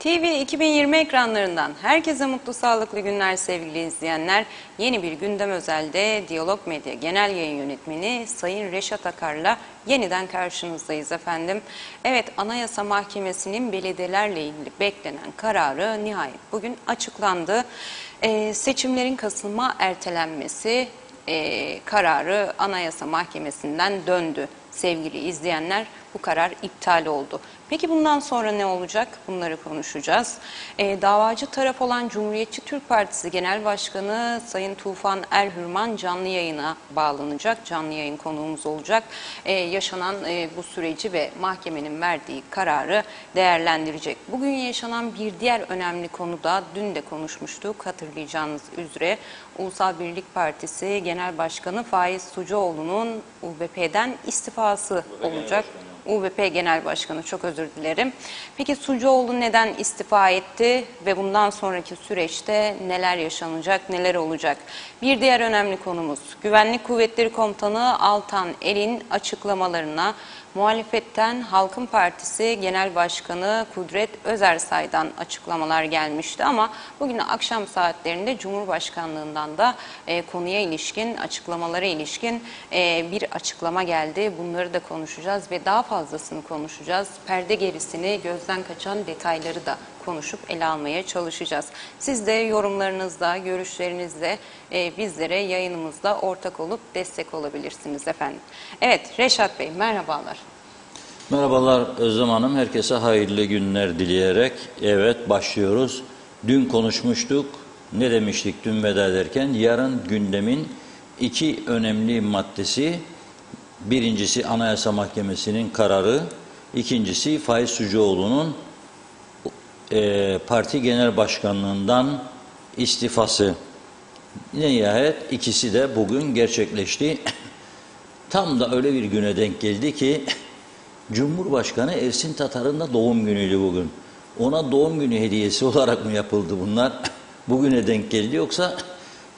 TV 2020 ekranlarından herkese mutlu sağlıklı günler sevgili izleyenler. Yeni bir gündem özelde Diyalog Medya Genel Yayın Yönetmeni Sayın Reşat Akar'la yeniden karşınızdayız efendim. Evet, Anayasa Mahkemesi'nin belediyelerle ilgili beklenen kararı nihayet bugün açıklandı. Seçimlerin Kasım'a ertelenmesi kararı Anayasa Mahkemesi'nden döndü sevgili izleyenler. Bu karar iptal oldu. Peki bundan sonra ne olacak? Bunları konuşacağız. Davacı taraf olan Cumhuriyetçi Türk Partisi Genel Başkanı Sayın Tufan Erhürman canlı yayına bağlanacak. Canlı yayın konuğumuz olacak. Yaşanan bu süreci ve mahkemenin verdiği kararı değerlendirecek. Bugün yaşanan bir diğer önemli konu da dün de konuşmuştuk hatırlayacağınız üzere. Ulusal Birlik Partisi Genel Başkanı Faiz Sucuoğlu'nun UBP'den istifası olacak. UBP Genel Başkanı, çok özür dilerim. Peki Sucuoğlu neden istifa etti ve bundan sonraki süreçte neler yaşanacak, neler olacak? Bir diğer önemli konumuz Güvenlik Kuvvetleri Komutanı Altan Er'in açıklamalarına muhalefetten Halkın Partisi Genel Başkanı Kudret Özersay'dan açıklamalar gelmişti ama bugün akşam saatlerinde Cumhurbaşkanlığından da konuya ilişkin, açıklamalara ilişkin bir açıklama geldi. Bunları da konuşacağız ve daha fazlasını konuşacağız. Perde gerisini, gözden kaçan detayları da konuşup ele almaya çalışacağız. Siz de yorumlarınızla, görüşlerinizle bizlere yayınımızda ortak olup destek olabilirsiniz efendim. Evet, Reşat Bey merhabalar. Merhabalar Özlem Hanım. Herkese hayırlı günler dileyerek evet başlıyoruz. Dün konuşmuştuk. Ne demiştik dün veda ederken? Yarın gündemin iki önemli maddesi. Birincisi Anayasa Mahkemesi'nin kararı. İkincisi Faiz Sucuoğlu'nun parti genel başkanlığından istifası. Nihayet ikisi de bugün gerçekleşti. Tam da öyle bir güne denk geldi ki Cumhurbaşkanı Ersin Tatar'ın da doğum günüydü bugün. Ona doğum günü hediyesi olarak mı yapıldı bunlar? Bugüne denk geldi yoksa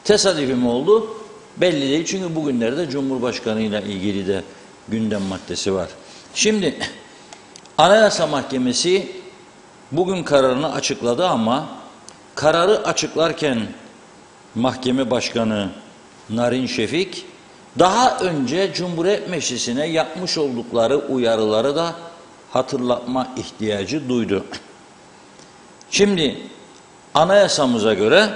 tesadüfi mi oldu? Belli değil çünkü bugünlerde Cumhurbaşkanı ile ilgili de gündem maddesi var. Şimdi Anayasa Mahkemesi bugün kararını açıkladı ama kararı açıklarken Mahkeme Başkanı Narin Şefik daha önce Cumhuriyet Meclisi'ne yapmış oldukları uyarıları da hatırlatma ihtiyacı duydu. Şimdi anayasamıza göre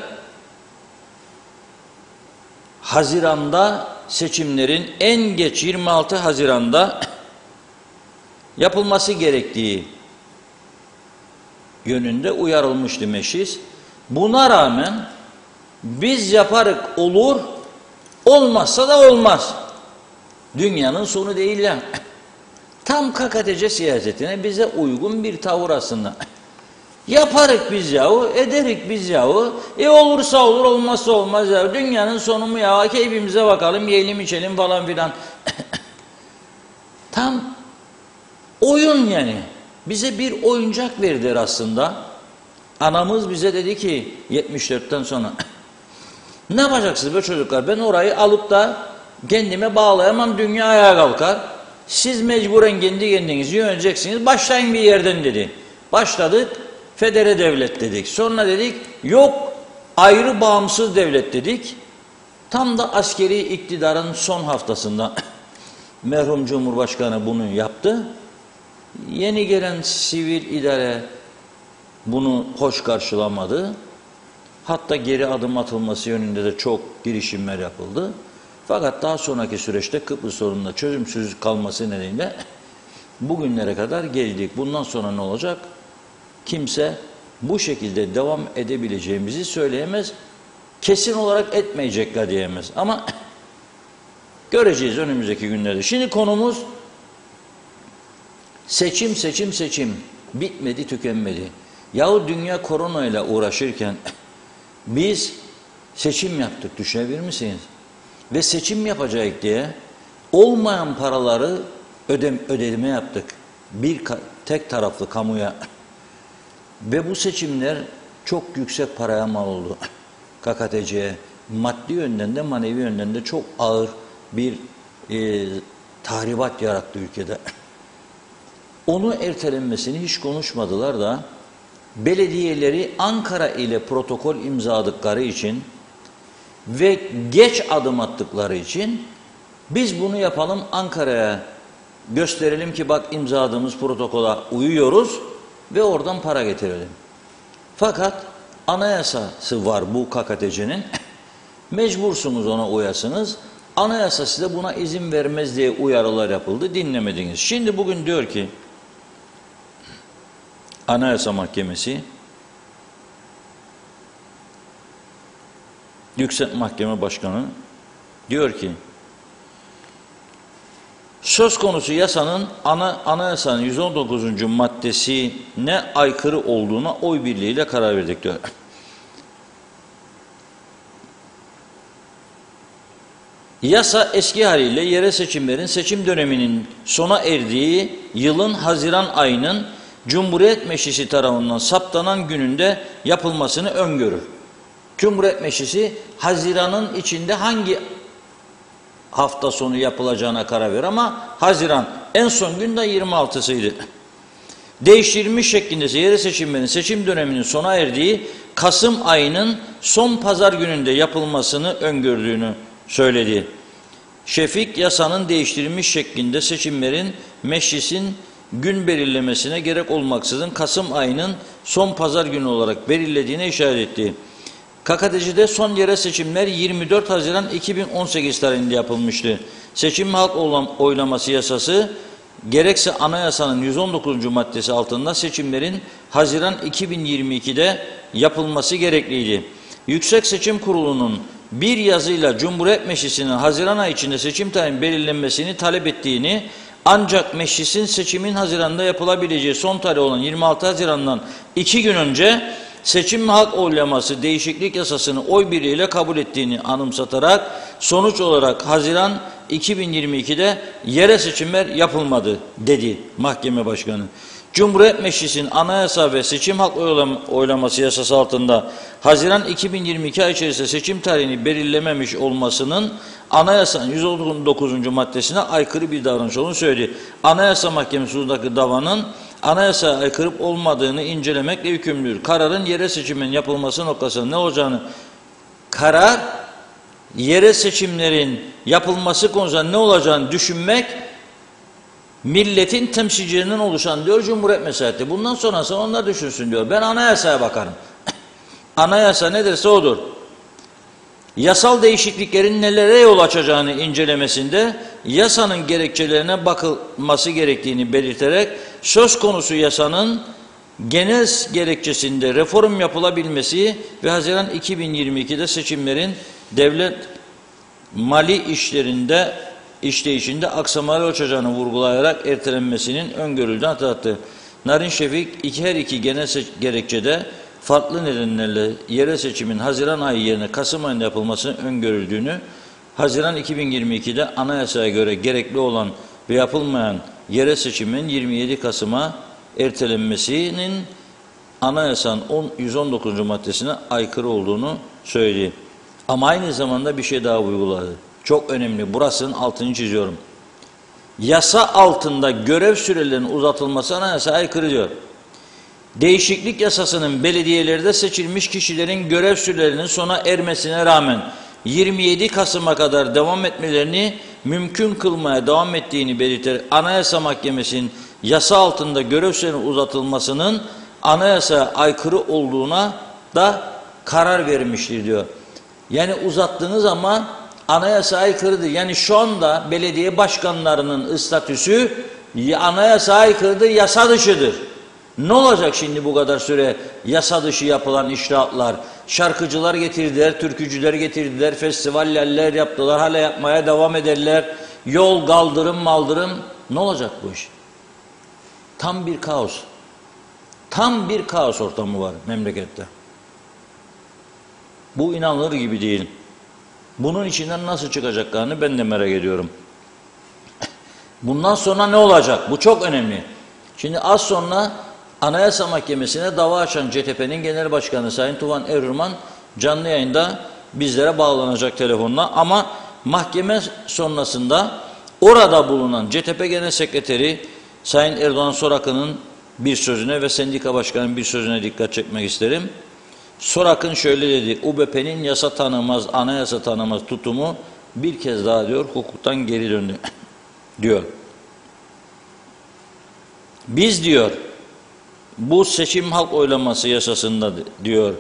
Haziran'da seçimlerin en geç 26 Haziran'da yapılması gerektiği yönünde uyarılmıştı meclis. Buna rağmen biz yaparık olur, olmazsa da olmaz. Dünyanın sonu değil ya. Tam KKTC siyasetine bize uygun bir tavır aslında. Yaparık biz yahu, ederik biz yahu. Olursa olur, olmazsa olmaz yahu. Dünyanın sonu mu ya? Keyfimize bakalım, yiyelim içelim falan filan. Tam oyun yani. Bize bir oyuncak verdiler aslında. Anamız bize dedi ki 74'ten sonra ne yapacaksınız be çocuklar? Ben orayı alıp da kendime bağlayamam, dünya ayağa kalkar. Siz mecburen kendi kendinizi yöneteceksiniz. Başlayın bir yerden dedi. Başladık, federe devlet dedik. Sonra dedik, yok ayrı bağımsız devlet dedik. Tam da askeri iktidarın son haftasında merhum Cumhurbaşkanı bunu yaptı. Yeni gelen sivil idare bunu hoş karşılamadı. Hatta geri adım atılması yönünde de çok girişimler yapıldı. Fakat daha sonraki süreçte Kıbrıs sorununda çözümsüz kalması nedeniyle bugünlere kadar geldik. Bundan sonra ne olacak? Kimse bu şekilde devam edebileceğimizi söyleyemez. Kesin olarak etmeyecekler diyemez. Ama göreceğiz önümüzdeki günlerde. Şimdi konumuz seçim, seçim, seçim. Bitmedi, tükenmedi. Yahu dünya koronayla uğraşırken biz seçim yaptık, düşünebilir misiniz? Ve seçim yapacağız diye olmayan paraları ödeme yaptık. Tek taraflı kamuya. Ve bu seçimler çok yüksek paraya mal oldu. KKTC'ye maddi yönden de manevi yönden de çok ağır bir tahribat yarattı ülkede. Onu ertelenmesini hiç konuşmadılar da belediyeleri Ankara ile protokol imzaladıkları için ve geç adım attıkları için biz bunu yapalım, Ankara'ya gösterelim ki bak imzaladığımız protokola uyuyoruz ve oradan para getirelim. Fakat anayasası var bu KKTC'nin. Mecbursunuz ona uyasınız. Anayasa size buna izin vermez diye uyarılar yapıldı. Dinlemediniz. Şimdi bugün diyor ki Anayasa Mahkemesi, Yüksek Mahkeme Başkanı diyor ki söz konusu yasanın anayasanın 119. maddesine aykırı olduğuna oy birliğiyle karar verdik diyor. Yasa eski haliyle yerel seçimlerin seçim döneminin sona erdiği yılın Haziran ayının Cumhuriyet Meclisi tarafından saptanan gününde yapılmasını öngörür. Cumhuriyet Meclisi Haziran'ın içinde hangi hafta sonu yapılacağına karar verir ama Haziran en son gün de 26'sıydı. Değiştirilmiş şeklinde yerel seçimlerin seçim döneminin sona erdiği Kasım ayının son pazar gününde yapılmasını öngördüğünü söyledi. Şefik yasanın değiştirilmiş şeklinde seçimlerin meclisin gün belirlemesine gerek olmaksızın Kasım ayının son pazar günü olarak belirlediğine işaret etti. KKTC'de son yerel seçimler 24 Haziran 2018 tarihinde yapılmıştı. Seçim halk oylaması yasası gerekse anayasanın 119. maddesi altında seçimlerin Haziran 2022'de yapılması gerekliydi. Yüksek Seçim Kurulu'nun bir yazıyla Cumhuriyet Meclisi'nin Haziran ayı içinde seçim tarihinin belirlenmesini talep ettiğini, ancak meclisin seçimin Haziran'da yapılabileceği son tarih olan 26 Haziran'dan 2 gün önce seçim halk oylaması değişiklik yasasını oy birliğiyle kabul ettiğini anımsatarak sonuç olarak Haziran 2022'de yerel seçimler yapılmadı dedi Mahkeme Başkanı. Cumhuriyet Meclisi'nin anayasa ve seçim halk oylaması yasası altında Haziran 2022 ay içerisinde seçim tarihini belirlememiş olmasının anayasanın 119. maddesine aykırı bir davranış olduğunu söyledi. Anayasa Mahkemesi huzurundaki davanın anayasaya aykırı olmadığını incelemekle yükümlüdür. Kararın yerel seçimin yapılması noktasında ne olacağını, karar yerel seçimlerin yapılması konusunda ne olacağını düşünmek milletin temsilcilerinden oluşan diyor Cumhuriyet Meclisi. Bundan sonrası onlar düşünsün diyor. Ben anayasaya bakarım. Anayasa ne derse odur. Yasal değişikliklerin nelere yol açacağını incelemesinde yasanın gerekçelerine bakılması gerektiğini belirterek söz konusu yasanın genel gerekçesinde reform yapılabilmesi ve Haziran 2022'de seçimlerin devlet mali işleyişinde aksamalar olacağını vurgulayarak ertelenmesinin öngörüldüğünü hatırlattı. Narin Şefik her iki genel gerekçede farklı nedenlerle yerel seçimin Haziran ayı yerine Kasım ayında yapılmasının öngörüldüğünü, Haziran 2022'de anayasaya göre gerekli olan ve yapılmayan yerel seçimin 27 Kasım'a ertelenmesinin anayasanın 119. maddesine aykırı olduğunu söyledi. Ama aynı zamanda bir şey daha uyguladı. Çok önemli. Burasının altını çiziyorum. Yasa altında görev sürelerinin uzatılması anayasaya aykırı diyor. Değişiklik yasasının belediyelerde seçilmiş kişilerin görev sürelerinin sona ermesine rağmen 27 Kasım'a kadar devam etmelerini mümkün kılmaya devam ettiğini belirterek Anayasa Mahkemesi'nin yasa altında görev sürelerinin uzatılmasının anayasaya aykırı olduğuna da karar vermiştir diyor. Yani uzattığınız ama anayasaya aykırıdır. Yani şu anda belediye başkanlarının statüsü anayasaya aykırıdır, yasa dışıdır. Ne olacak şimdi bu kadar süre yasa dışı yapılan icraatlar? Şarkıcılar getirdiler, türkücüler getirdiler, festivaller yaptılar, hala yapmaya devam ederler. Yol, kaldırım, maldırım. Ne olacak bu iş? Tam bir kaos. Tam bir kaos ortamı var memlekette. Bu inanılır gibi değil. Bunun içinden nasıl çıkacaklarını ben de merak ediyorum. Bundan sonra ne olacak? Bu çok önemli. Şimdi az sonra Anayasa Mahkemesi'ne dava açan CTP'nin Genel Başkanı Sayın Tufan Erurman canlı yayında bizlere bağlanacak telefonla. Ama mahkeme sonrasında orada bulunan CTP Genel Sekreteri Sayın Erdoğan Sorakı'nın bir sözüne ve sendika başkanının bir sözüne dikkat çekmek isterim. Sorak'ın şöyle dedi, UBP'nin yasa tanımaz, anayasa tanımaz tutumu bir kez daha diyor hukuktan geri döndü diyor. Biz diyor bu seçim halk oylaması yasasında diyor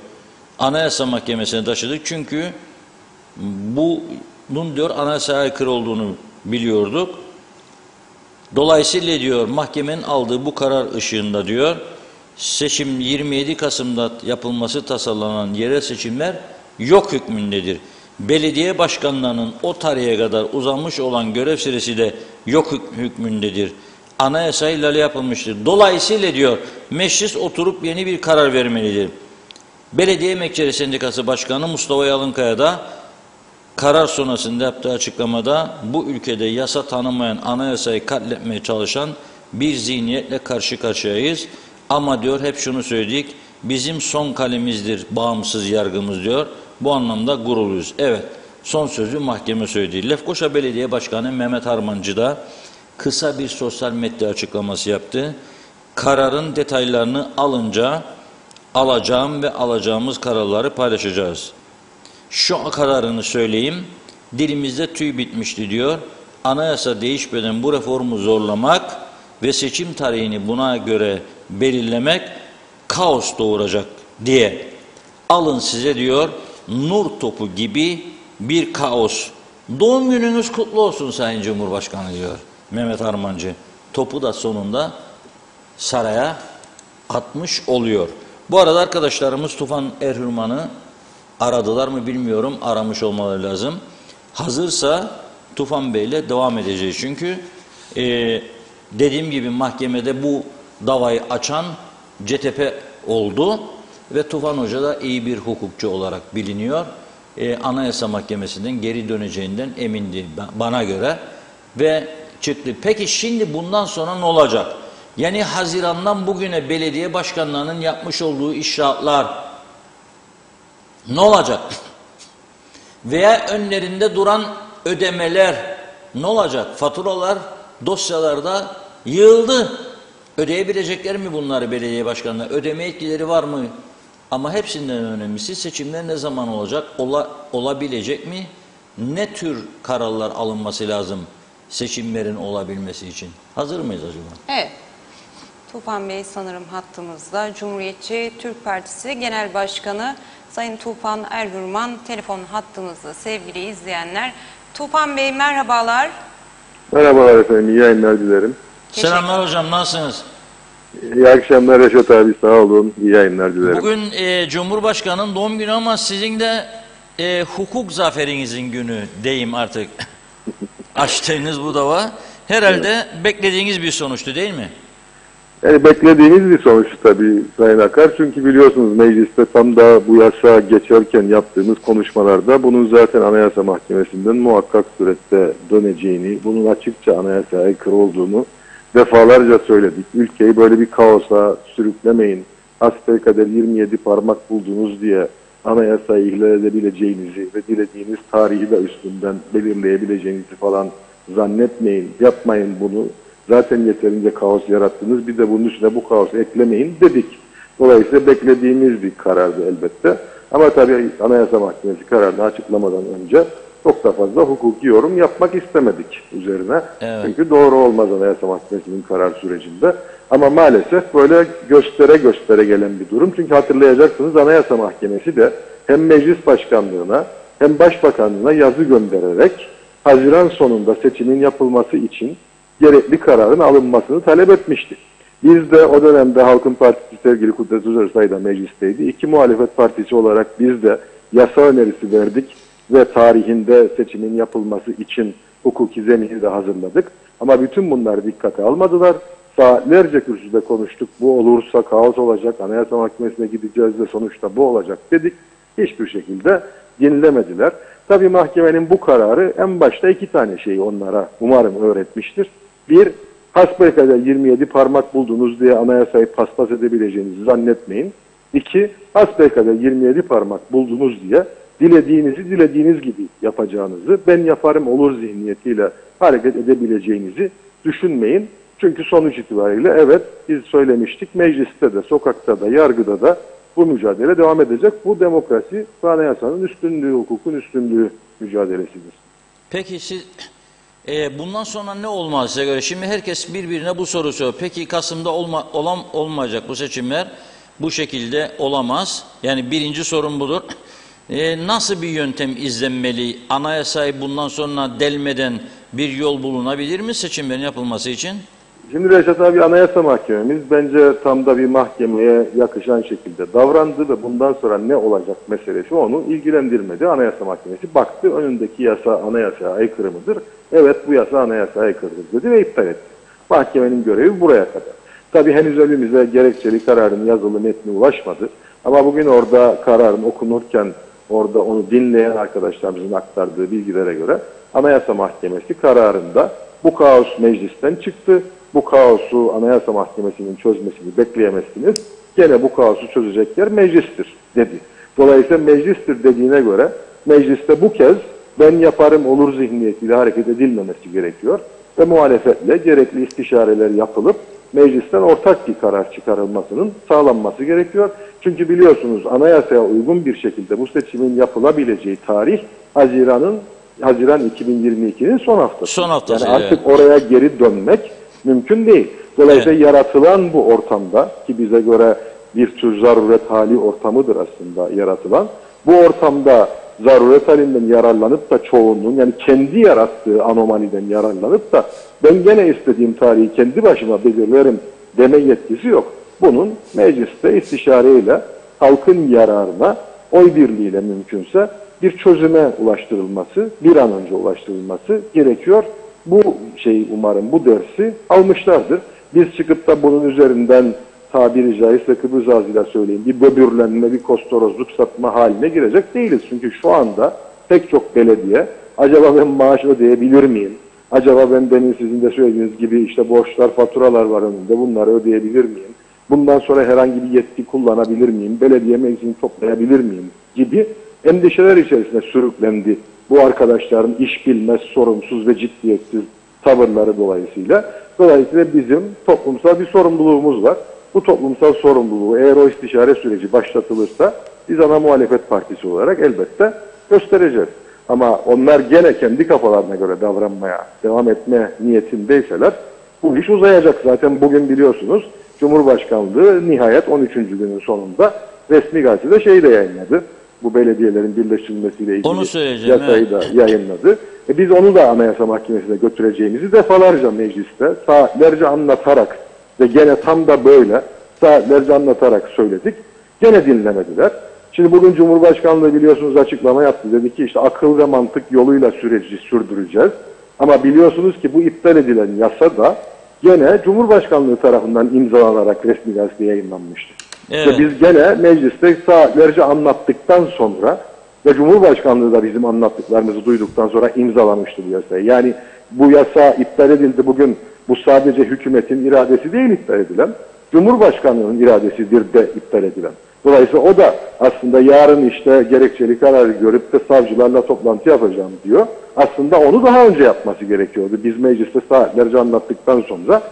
Anayasa Mahkemesi'ne taşıdık çünkü bunun diyor anayasaya aykırı olduğunu biliyorduk. Dolayısıyla diyor mahkemenin aldığı bu karar ışığında diyor seçim 27 Kasım'da yapılması tasarlanan yerel seçimler yok hükmündedir. Belediye başkanlarının o tarihe kadar uzanmış olan görev süresi de yok hükmündedir. Anayasa ihlali yapılmıştır. Dolayısıyla diyor meclis oturup yeni bir karar vermelidir. Belediye Emekçileri Sendikası Başkanı Mustafa Yalınkaya da karar sonrasında yaptığı açıklamada bu ülkede yasa tanımayan anayasayı katletmeye çalışan bir zihniyetle karşı karşıyayız. Ama diyor hep şunu söyledik, bizim son kalemizdir bağımsız yargımız diyor. Bu anlamda gururluyuz. Evet, son sözü mahkeme söyledi. Lefkoşa Belediye Başkanı Mehmet Harmancı da kısa bir sosyal medya açıklaması yaptı. Kararın detaylarını alacağım ve alacağımız kararları paylaşacağız. Şu kararını söyleyeyim, dilimizde tüy bitmişti diyor. Anayasa değişmeden bu reformu zorlamak ve seçim tarihini buna göre belirlemek kaos doğuracak diye. Alın size diyor nur topu gibi bir kaos. Doğum gününüz kutlu olsun Sayın Cumhurbaşkanı diyor Mehmet Harmancı. Topu da sonunda saraya atmış oluyor. Bu arada arkadaşlarımız Tufan Erhürman'ı aradılar mı bilmiyorum. Aramış olmaları lazım. Hazırsa Tufan Bey'le devam edeceğiz. Çünkü dediğim gibi mahkemede bu davayı açan CTP oldu. Ve Tufan Hoca da iyi bir hukukçu olarak biliniyor. Anayasa Mahkemesi'nden geri döneceğinden emindi bana göre. Ve çıktı. Peki şimdi bundan sonra ne olacak? Yani Haziran'dan bugüne belediye başkanlarının yapmış olduğu icraatlar ne olacak? Veya önlerinde duran ödemeler ne olacak? Faturalar dosyalarda yığıldı. Ödeyebilecekler mi bunları belediye başkanları? Ödeme etkileri var mı? Ama hepsinden önemlisi seçimler ne zaman olacak? Olabilecek mi? Ne tür kararlar alınması lazım seçimlerin olabilmesi için? Hazır mıyız acaba? Evet. Tufan Bey sanırım hattımızda. Cumhuriyetçi Türk Partisi Genel Başkanı Sayın Tufan Erhürman telefon hattımızda sevgili izleyenler. Tufan Bey merhabalar. Merhabalar efendim, iyi yayınlar dilerim. Selamlar hocam, nasılsınız? İyi akşamlar Reşat abi, sağ olun, iyi yayınlar dilerim. Bugün Cumhurbaşkanı'nın doğum günü ama sizin de hukuk zaferinizin günü diyeyim artık. Açtığınız bu dava herhalde beklediğiniz bir sonuçtu değil mi? Yani beklediğimiz bir sonuç tabii Sayın Akar. Çünkü biliyorsunuz mecliste tam da bu yasa geçerken yaptığımız konuşmalarda bunun zaten Anayasa Mahkemesi'nden muhakkak surette döneceğini, bunun açıkça anayasaya aykırı olduğunu defalarca söyledik. Ülkeyi böyle bir kaosa sürüklemeyin. Hasbelkader 27 parmak buldunuz diye anayasayı ihlal edebileceğinizi ve dilediğiniz tarihi de üstünden belirleyebileceğinizi falan zannetmeyin. Yapmayın bunu. Zaten yeterince kaos yarattınız. Bir de bunun üstüne bu kaosu eklemeyin dedik. Dolayısıyla beklediğimiz bir karardı elbette. Ama tabii Anayasa Mahkemesi kararını açıklamadan önce çok da fazla hukuki yorum yapmak istemedik üzerine. Evet. Çünkü doğru olmaz Anayasa Mahkemesi'nin karar sürecinde. Ama maalesef böyle göstere gelen bir durum. Çünkü hatırlayacaksınız Anayasa Mahkemesi de hem Meclis Başkanlığı'na hem Başbakanlığı'na yazı göndererek Haziran sonunda seçimin yapılması için gerekli kararın alınmasını talep etmişti. Biz de o dönemde Halkın Partisi sevgili Kudret Özersay da meclisteydi. İki muhalefet partisi olarak biz de yasa önerisi verdik ve tarihinde seçimin yapılması için hukuki zemini de hazırladık. Ama bütün bunları dikkate almadılar. Saatlerce kürsüde konuştuk. Bu olursa kaos olacak, Anayasa Mahkemesi'ne gideceğiz ve sonuçta bu olacak dedik. Hiçbir şekilde dinlemediler. Tabii mahkemenin bu kararı en başta iki tane şeyi onlara umarım öğretmiştir. Bir, hasbelkader 27 parmak buldunuz diye anayasayı paspas edebileceğinizi zannetmeyin. İki, hasbelkader 27 parmak buldunuz diye dilediğinizi dilediğiniz gibi yapacağınızı, ben yaparım olur zihniyetiyle hareket edebileceğinizi düşünmeyin. Çünkü sonuç itibariyle evet biz söylemiştik, mecliste de, sokakta da, yargıda da bu mücadele devam edecek. Bu demokrasi ve anayasanın üstünlüğü, hukukun üstünlüğü mücadelesidir. Peki siz bundan sonra ne olmaz size göre? Şimdi herkes birbirine bu soru soruyor. Peki Kasım'da olmayacak bu seçimler, bu şekilde olamaz. Yani birinci sorun budur. Nasıl bir yöntem izlenmeli? Anayasayı bundan sonra delmeden bir yol bulunabilir mi seçimlerin yapılması için? Şimdi Reşat abi, Anayasa Mahkememiz bence tam da bir mahkemeye yakışan şekilde davrandı ve bundan sonra ne olacak meselesi onu ilgilendirmedi. Anayasa Mahkemesi baktı, önündeki yasa anayasaya aykırı mıdır? Evet, bu yasa anayasaya aykırıdır dedi ve iptal etti. Mahkemenin görevi buraya kadar. Tabii henüz önümüze gerekçeli kararın yazılı metni ulaşmadı. Ama bugün orada kararın okunurken orada onu dinleyen arkadaşlarımızın aktardığı bilgilere göre Anayasa Mahkemesi kararında bu kaos meclisten çıktı. Bu kaosu Anayasa Mahkemesi'nin çözmesini bekleyemezsiniz. Gene bu kaosu çözecek yer meclistir dedi. Dolayısıyla meclistir dediğine göre mecliste bu kez ben yaparım olur zihniyetiyle hareket edilmemesi gerekiyor. Ve muhalefetle gerekli istişareler yapılıp meclisten ortak bir karar çıkarılmasının sağlanması gerekiyor. Çünkü biliyorsunuz anayasaya uygun bir şekilde bu seçimin yapılabileceği tarih Haziran 2022'nin son haftası. Son haftası. Yani artık oraya geri dönmek mümkün değil. Dolayısıyla yaratılan bu ortamda, ki bize göre bir tür zaruret hali ortamıdır aslında yaratılan, bu ortamda zaruret halinden yararlanıp da çoğunluğun, yani kendi yarattığı anomaliden yararlanıp da ben gene istediğim tarihi kendi başıma belirlerim deme yetkisi yok. Bunun mecliste istişareyle halkın yararına oy birliğiyle mümkünse bir çözüme ulaştırılması, bir an önce ulaştırılması gerekiyor. Bu umarım bu dersi almışlardır. Biz çıkıp da bunun üzerinden tabiri caizse Kıbrıs ağzıyla söyleyeyim bir böbürlenme, bir kostorozluk satma haline girecek değiliz. Çünkü şu anda pek çok belediye acaba ben maaş ödeyebilir miyim? Acaba ben demin sizin de söylediğiniz gibi işte borçlar, faturalar var önümde, bunları ödeyebilir miyim? Bundan sonra herhangi bir yetki kullanabilir miyim? Belediye meclisini toplayabilir miyim? Gibi endişeler içerisine sürüklendi bu arkadaşların iş bilmez, sorumsuz ve ciddiyetsiz tavırları dolayısıyla. Dolayısıyla bizim toplumsal bir sorumluluğumuz var. Bu toplumsal sorumluluğu eğer o istişare süreci başlatılırsa biz ana muhalefet partisi olarak elbette göstereceğiz. Ama onlar gene kendi kafalarına göre davranmaya devam etme niyetindeyseler bu iş uzayacak. Zaten bugün biliyorsunuz Cumhurbaşkanlığı nihayet 13. günün sonunda resmi gazetede de yayınladı. Bu belediyelerin birleştirilmesiyle ilgili yasayı da yayınladı. Biz onu da Anayasa Mahkemesi'ne götüreceğimizi defalarca mecliste saatlerce anlatarak ve gene tam da böyle saatlerce anlatarak söyledik. Gene dinlemediler. Şimdi bugün Cumhurbaşkanlığı biliyorsunuz açıklama yaptı. Dedi ki işte akıl ve mantık yoluyla süreci sürdüreceğiz. Ama biliyorsunuz ki bu iptal edilen yasa da gene Cumhurbaşkanlığı tarafından imzalanarak resmi gazeteye yayınlanmıştı. Evet. İşte biz gene mecliste saatlerce anlattıktan sonra ve Cumhurbaşkanlığı da bizim anlattıklarımızı duyduktan sonra imzalamıştı bu yasayı. Yani bu yasa iptal edildi bugün. Bu sadece hükümetin iradesi değil iptal edilen. Cumhurbaşkanlığının iradesidir de iptal edilen. Dolayısıyla o da aslında yarın işte gerekçeli kararı görüp de savcılarla toplantı yapacağım diyor. Aslında onu daha önce yapması gerekiyordu. Biz mecliste saatlerce anlattıktan sonra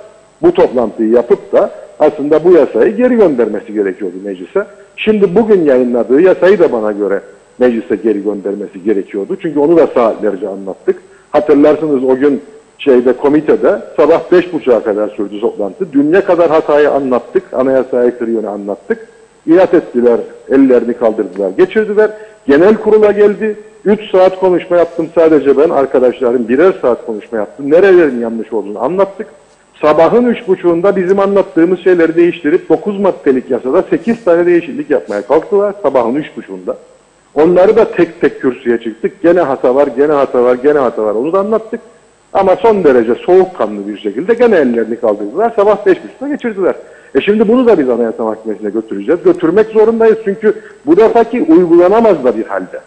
bu toplantıyı yapıp da aslında bu yasayı geri göndermesi gerekiyordu meclise. Şimdi bugün yayınladığı yasayı da bana göre meclise geri göndermesi gerekiyordu. Çünkü onu da saatlerce anlattık. Hatırlarsınız o gün komitede sabah 5.30'a kadar sürdü toplantı. Dünya kadar hatayı anlattık. Anayasaya aykırı yönü anlattık. İnat ettiler, ellerini kaldırdılar, geçirdiler. Genel kurula geldi. 3 saat konuşma yaptım sadece ben. Arkadaşlarım birer saat konuşma yaptım. Nerelerin yanlış olduğunu anlattık. Sabahın 3.30'unda bizim anlattığımız şeyleri değiştirip 9 maddelik yasada 8 tane değişiklik yapmaya kalktılar. Sabahın 3.30'unda. Onları da tek tek kürsüye çıktık. Gene hata var, gene hata var, gene hata var. Onu da anlattık. Ama son derece soğukkanlı bir şekilde gene ellerini kaldırdılar. Sabah 5.30'da geçirdiler. Şimdi bunu da biz Anayasa Mahkemesi'ne götüreceğiz. Götürmek zorundayız çünkü bu defaki uygulanamaz da bir halde.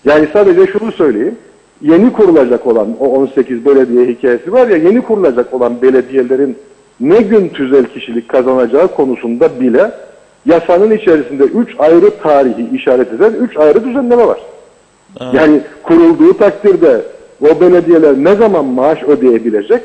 Yani sadece şunu söyleyeyim. Yeni kurulacak olan o 18 belediye hikayesi var ya, yeni kurulacak olan belediyelerin ne gün tüzel kişilik kazanacağı konusunda bile yasanın içerisinde 3 ayrı tarihi işaret eden 3 ayrı düzenleme var. Evet. Yani kurulduğu takdirde o belediyeler ne zaman maaş ödeyebilecek?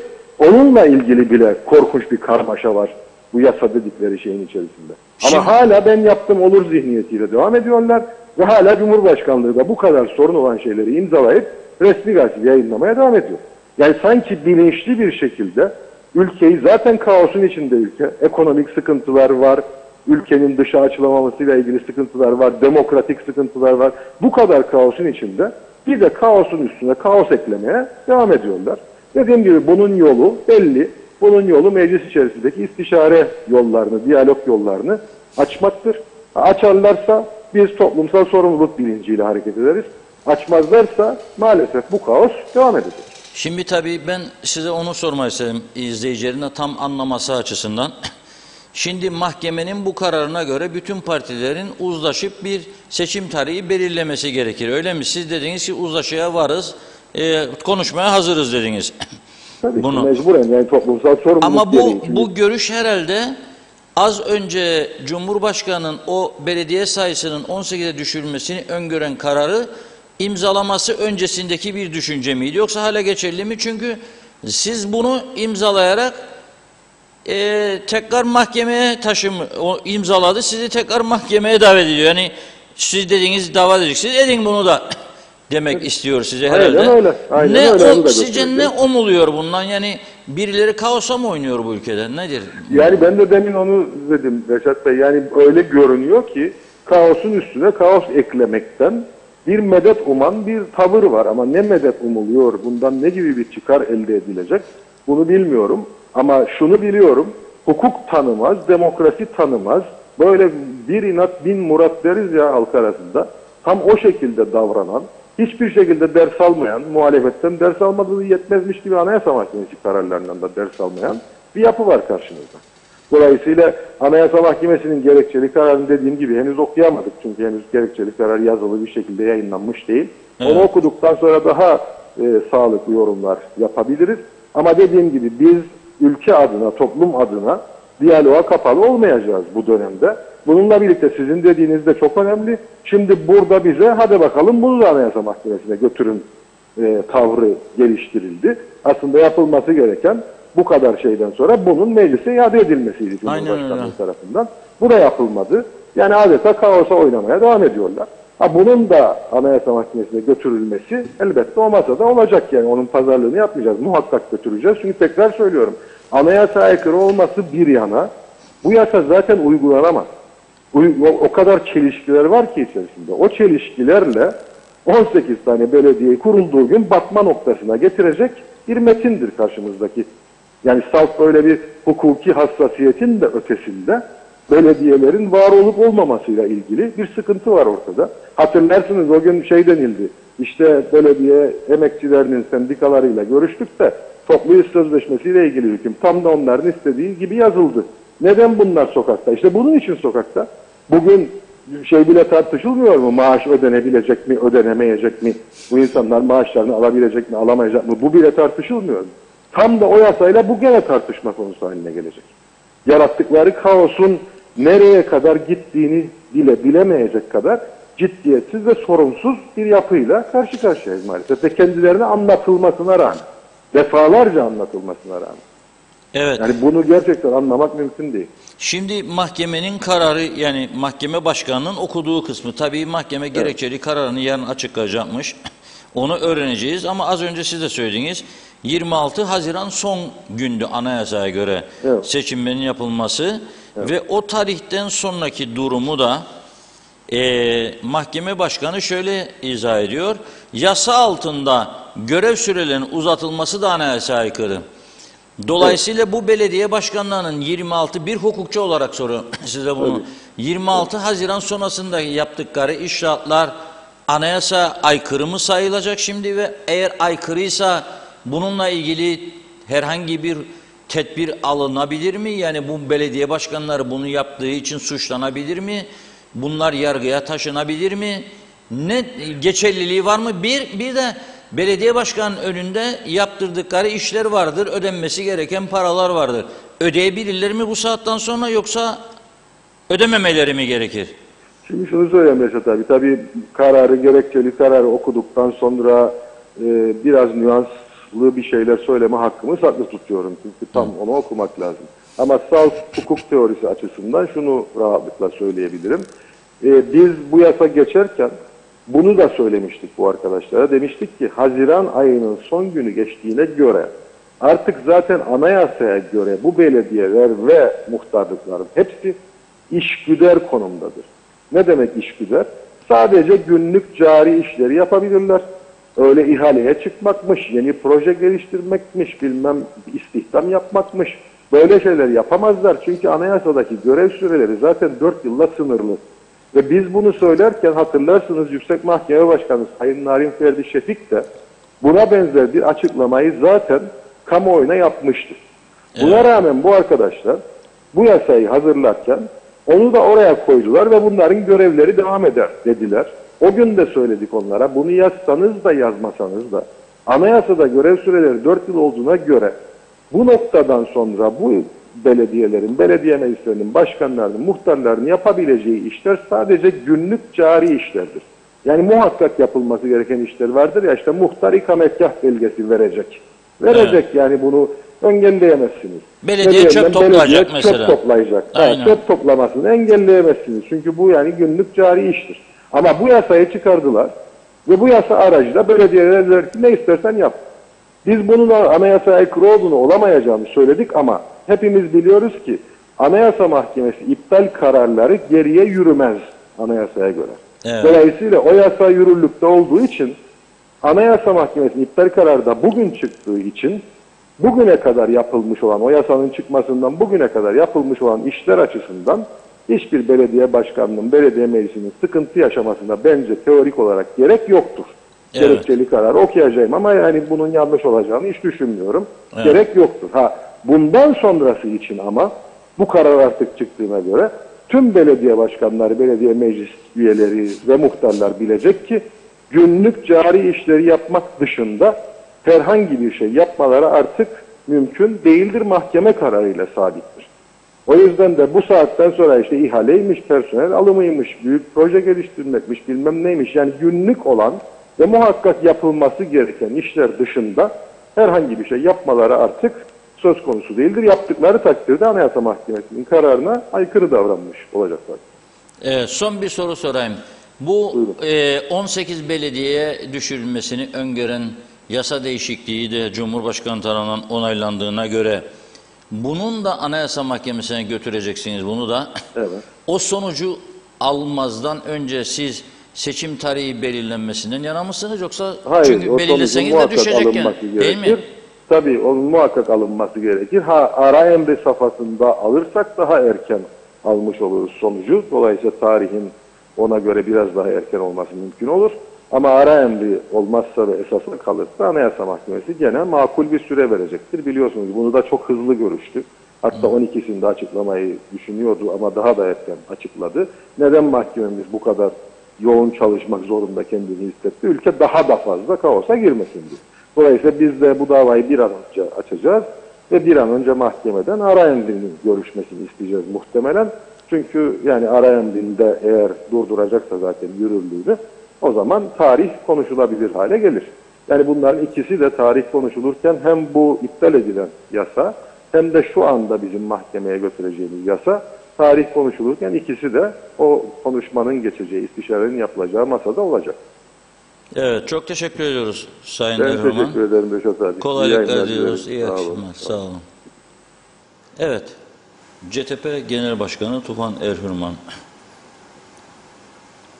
Onunla ilgili bile korkunç bir karmaşa var bu yasa dedikleri şeyin içerisinde. Şimdi, ama hala ben yaptım olur zihniyetiyle devam ediyorlar ve hala Cumhurbaşkanlığı da bu kadar sorun olan şeyleri imzalayıp resmi gazete yayınlamaya devam ediyor. Yani sanki bilinçli bir şekilde ülkeyi, zaten kaosun içinde ülke, ekonomik sıkıntılar var, ülkenin dışa açılamamasıyla ilgili sıkıntılar var, demokratik sıkıntılar var. Bu kadar kaosun içinde bir de kaosun üstüne kaos eklemeye devam ediyorlar. Dediğim gibi bunun yolu belli. Bunun yolu meclis içerisindeki istişare yollarını, diyalog yollarını açmaktır. Açarlarsa biz toplumsal sorumluluk bilinciyle hareket ederiz. Açmazlarsa maalesef bu kaos devam edecek. şimdi tabii ben size onu sormak istedim izleyicilerin de tam anlaması açısından. Şimdi mahkemenin bu kararına göre bütün partilerin uzlaşıp bir seçim tarihi belirlemesi gerekir. Öyle mi? Siz dediniz ki uzlaşıya varız, konuşmaya hazırız dediniz. Tabii ki mecburen, yani toplumsal sorumluluk ama gereği. bu görüş herhalde az önce Cumhurbaşkanı'nın o belediye sayısının 18'e düşürülmesini öngören kararı imzalaması öncesindeki bir düşünce miydi? Yoksa hala geçerli mi? Çünkü siz bunu imzalayarak tekrar mahkemeye o imzaladı, sizi tekrar mahkemeye davet ediyor. Yani siz dediğiniz davet edeceksiniz, edin bunu da demek istiyor size herhalde. Aynen öyle. Aynen öyle. Sizce ne umuluyor bundan? Yani birileri kaosa mı oynuyor bu ülkede? Nedir? Yani ben de demin onu dedim Reşat Bey. Yani öyle görünüyor ki kaosun üstüne kaos eklemekten bir medet uman bir tavır var. Ama ne medet umuluyor, bundan ne gibi bir çıkar elde edilecek bunu bilmiyorum. Ama şunu biliyorum, hukuk tanımaz, demokrasi tanımaz. Böyle bir inat bin murat deriz ya halk arasında. Tam o şekilde davranan, hiçbir şekilde ders almayan, muhalefetten ders almadığı yetmezmiş gibi Anayasa Mahkemesi kararlarından da ders almayan bir yapı var karşımızda. Dolayısıyla Anayasa Mahkemesi'nin gerekçeli kararını dediğim gibi henüz okuyamadık. Çünkü henüz gerekçeli karar yazılı bir şekilde yayınlanmış değil. Evet. Onu okuduktan sonra daha sağlıklı yorumlar yapabiliriz. Ama dediğim gibi biz ülke adına, toplum adına diyaloğa kapalı olmayacağız bu dönemde. Bununla birlikte sizin dediğiniz de çok önemli. Şimdi burada bize hadi bakalım bunu da Anayasa Mahkemesi'ne götürün tavrı geliştirildi. Aslında yapılması gereken bu kadar şeyden sonra bunun meclise iade edilmesiydi Cumhurbaşkanlığı tarafından. Bu da yapılmadı. Yani adeta kaosa oynamaya devam ediyorlar. Bunun da Anayasa Mahkemesi'ne götürülmesi elbette o masada olacak, yani onun pazarlığını yapmayacağız. Muhakkak götüreceğiz. Çünkü tekrar söylüyorum, anayasa aykırı olması bir yana, bu yasa zaten uygulanamaz. O kadar çelişkiler var ki içerisinde. O çelişkilerle 18 tane belediye kurulduğu gün batma noktasına getirecek bir metindir karşımızdaki. Yani salt böyle bir hukuki hassasiyetin de ötesinde belediyelerin var olup olmamasıyla ilgili bir sıkıntı var ortada. Hatırlarsınız o gün şey denildi, işte belediye emekçilerinin sendikalarıyla görüştük de toplu iş sözleşmesiyle ilgili hüküm tam da onların istediği gibi yazıldı. Neden bunlar sokakta? İşte bunun için sokakta. Bugün şey bile tartışılmıyor mu? Maaş ödenebilecek mi, ödenemeyecek mi? Bu insanlar maaşlarını alabilecek mi, alamayacak mı? Bu bile tartışılmıyor mu? Tam da o yasayla bu gene tartışma konusu haline gelecek. Yarattıkları kaosun nereye kadar gittiğini bile bilemeyecek kadar ciddiyetsiz ve sorumsuz bir yapıyla karşı karşıyayız maalesef. Ve kendilerine anlatılmasına rağmen, defalarca anlatılmasına rağmen. Evet. Yani bunu gerçekten anlamak mümkün değil. Şimdi mahkemenin kararı, yani mahkeme başkanının okuduğu kısmı, tabii mahkeme gerekçeli kararını yarın açıklayacakmış. Onu öğreneceğiz ama az önce siz de söylediniz. 26 Haziran son gündü anayasaya göre seçimlerin yapılması ve o tarihten sonraki durumu da mahkeme başkanı şöyle izah ediyor. Yasa altında görev sürelerinin uzatılması da anayasaya aykırı. Dolayısıyla bu belediye başkanlarının 26, bir hukukçu olarak soruyorum size bunu. 26 Haziran sonrasında yaptıkları icraatlar anayasa aykırı mı sayılacak şimdi ve eğer aykırıysa bununla ilgili herhangi bir tedbir alınabilir mi? Yani bu belediye başkanları bunu yaptığı için suçlanabilir mi? Bunlar yargıya taşınabilir mi? Ne geçerliliği var mı? Bir de belediye başkanının önünde yaptırdıkları işler vardır, ödenmesi gereken paralar vardır. Ödeyebilirler mi bu saatten sonra, yoksa ödememeleri mi gerekir? Şimdi şunu söyleyeyim Reşat abi. Tabii kararı, gerekçeli kararı okuduktan sonra biraz nüans bir şeyler söyleme hakkımı saklı tutuyorum. Çünkü tam onu okumak lazım. Ama salt hukuk teorisi açısından şunu rahatlıkla söyleyebilirim. Biz bu yasa geçerken bunu da söylemiştik bu arkadaşlara. Demiştik ki Haziran ayının son günü geçtiğine göre artık zaten anayasaya göre bu belediyeler ve muhtarlıkların hepsi işgüder konumdadır. Ne demek işgüder? Sadece günlük cari işleri yapabilirler. Öyle ihaleye çıkmakmış, yeni proje geliştirmekmiş, bilmem istihdam yapmakmış. Böyle şeyler yapamazlar. Çünkü anayasadaki görev süreleri zaten 4 yılla sınırlı. Ve biz bunu söylerken hatırlarsınız Yüksek Mahkeme Başkanı Sayın Narin Ferdi Şefik de buna benzer bir açıklamayı zaten kamuoyuna yapmıştı. Buna rağmen bu arkadaşlar bu yasayı hazırlarken onu da oraya koydular ve bunların görevleri devam eder dediler. O gün de söyledik onlara, bunu yazsanız da yazmasanız da anayasada görev süreleri 4 yıl olduğuna göre bu noktadan sonra bu belediyelerin, belediye meclislerinin, başkanlarının, muhtarlarının yapabileceği işler sadece günlük cari işlerdir. Yani muhakkak yapılması gereken işler vardır ya, işte muhtar ikametgah belgesi verecek. Verecek evet. Yani bunu engelleyemezsiniz. Belediye çöp toplayacak mesela. Çöp toplayacak. Yani çöp toplamasını engelleyemezsiniz. Çünkü bu yani günlük cari iştir. Ama bu yasayı çıkardılar ve bu yasa aracıyla belediyelere dediler ki ne istersen yap. Biz bunun anayasaya aykırı olduğunu, olamayacağını söyledik ama hepimiz biliyoruz ki Anayasa Mahkemesi iptal kararları geriye yürümez anayasaya göre. Evet. Dolayısıyla o yasa yürürlükte olduğu için Anayasa Mahkemesi'nin iptal kararı da bugün çıktığı için bugüne kadar yapılmış olan, o yasanın çıkmasından bugüne kadar yapılmış olan işler açısından hiçbir belediye başkanının, belediye meclisinin sıkıntı yaşamasına bence teorik olarak gerek yoktur. Evet. Gerekçeli karar okuyacağım ama yani bunun yanlış olacağını hiç düşünmüyorum. Evet. Gerek yoktur. Bundan sonrası için ama bu karar artık çıktığına göre tüm belediye başkanları, belediye meclis üyeleri ve muhtarlar bilecek ki günlük cari işleri yapmak dışında herhangi bir şey yapmaları artık mümkün değildir, mahkeme kararıyla sabittir. O yüzden de bu saatten sonra işte ihaleymiş, personel alımıymış, büyük proje geliştirmekmiş, bilmem neymiş, yani günlük olan ve muhakkak yapılması gereken işler dışında herhangi bir şey yapmaları artık söz konusu değildir. Yaptıkları takdirde Anayasa Mahkemesi'nin kararına aykırı davranmış olacaklar. Son bir soru sorayım. Bu 18 belediyeye düşürülmesini öngören yasa değişikliği de Cumhurbaşkanı tarafından onaylandığına göre bunun da Anayasa Mahkemesi'ne götüreceksiniz bunu da. Evet. O sonucu almazdan önce siz seçim tarihi belirlenmesinden yana mısınız yoksa hayır, çünkü belirleseniz de düşecek yani, değil mi? Tabii onun muhakkak alınması gerekir. Ara emri safhasında alırsak daha erken almış oluruz sonucu. Dolayısıyla tarihin ona göre biraz daha erken olması mümkün olur. Ama ara emri olmazsa ve esasına kalırsa Anayasa Mahkemesi gene makul bir süre verecektir. Biliyorsunuz bunu da çok hızlı görüştü. Hatta 12'sinde açıklamayı düşünüyordu ama daha da erken açıkladı. Neden mahkememiz bu kadar yoğun çalışmak zorunda kendini hissetti? Ülke daha da fazla kaosa girmesin diye. Dolayısıyla biz de bu davayı bir an önce açacağız ve bir an önce mahkemeden ara emrinin görüşmesini isteyeceğiz muhtemelen. Çünkü yani ara emrinde eğer durduracaksa zaten yürürlüğünü o zaman tarih konuşulabilir hale gelir. Yani bunların ikisi de tarih konuşulurken hem bu iptal edilen yasa hem de şu anda bizim mahkemeye götüreceğimiz yasa tarih konuşulurken ikisi de o konuşmanın geçeceği, istişarenin yapılacağı masada olacak. Evet, çok teşekkür ediyoruz Sayın Erhürman. Ben teşekkür ederim Reşat abi. Kolaylıklar diliyoruz. İyi akşamlar. Sağ olun. Evet, CTP Genel Başkanı Tufan Erhürman.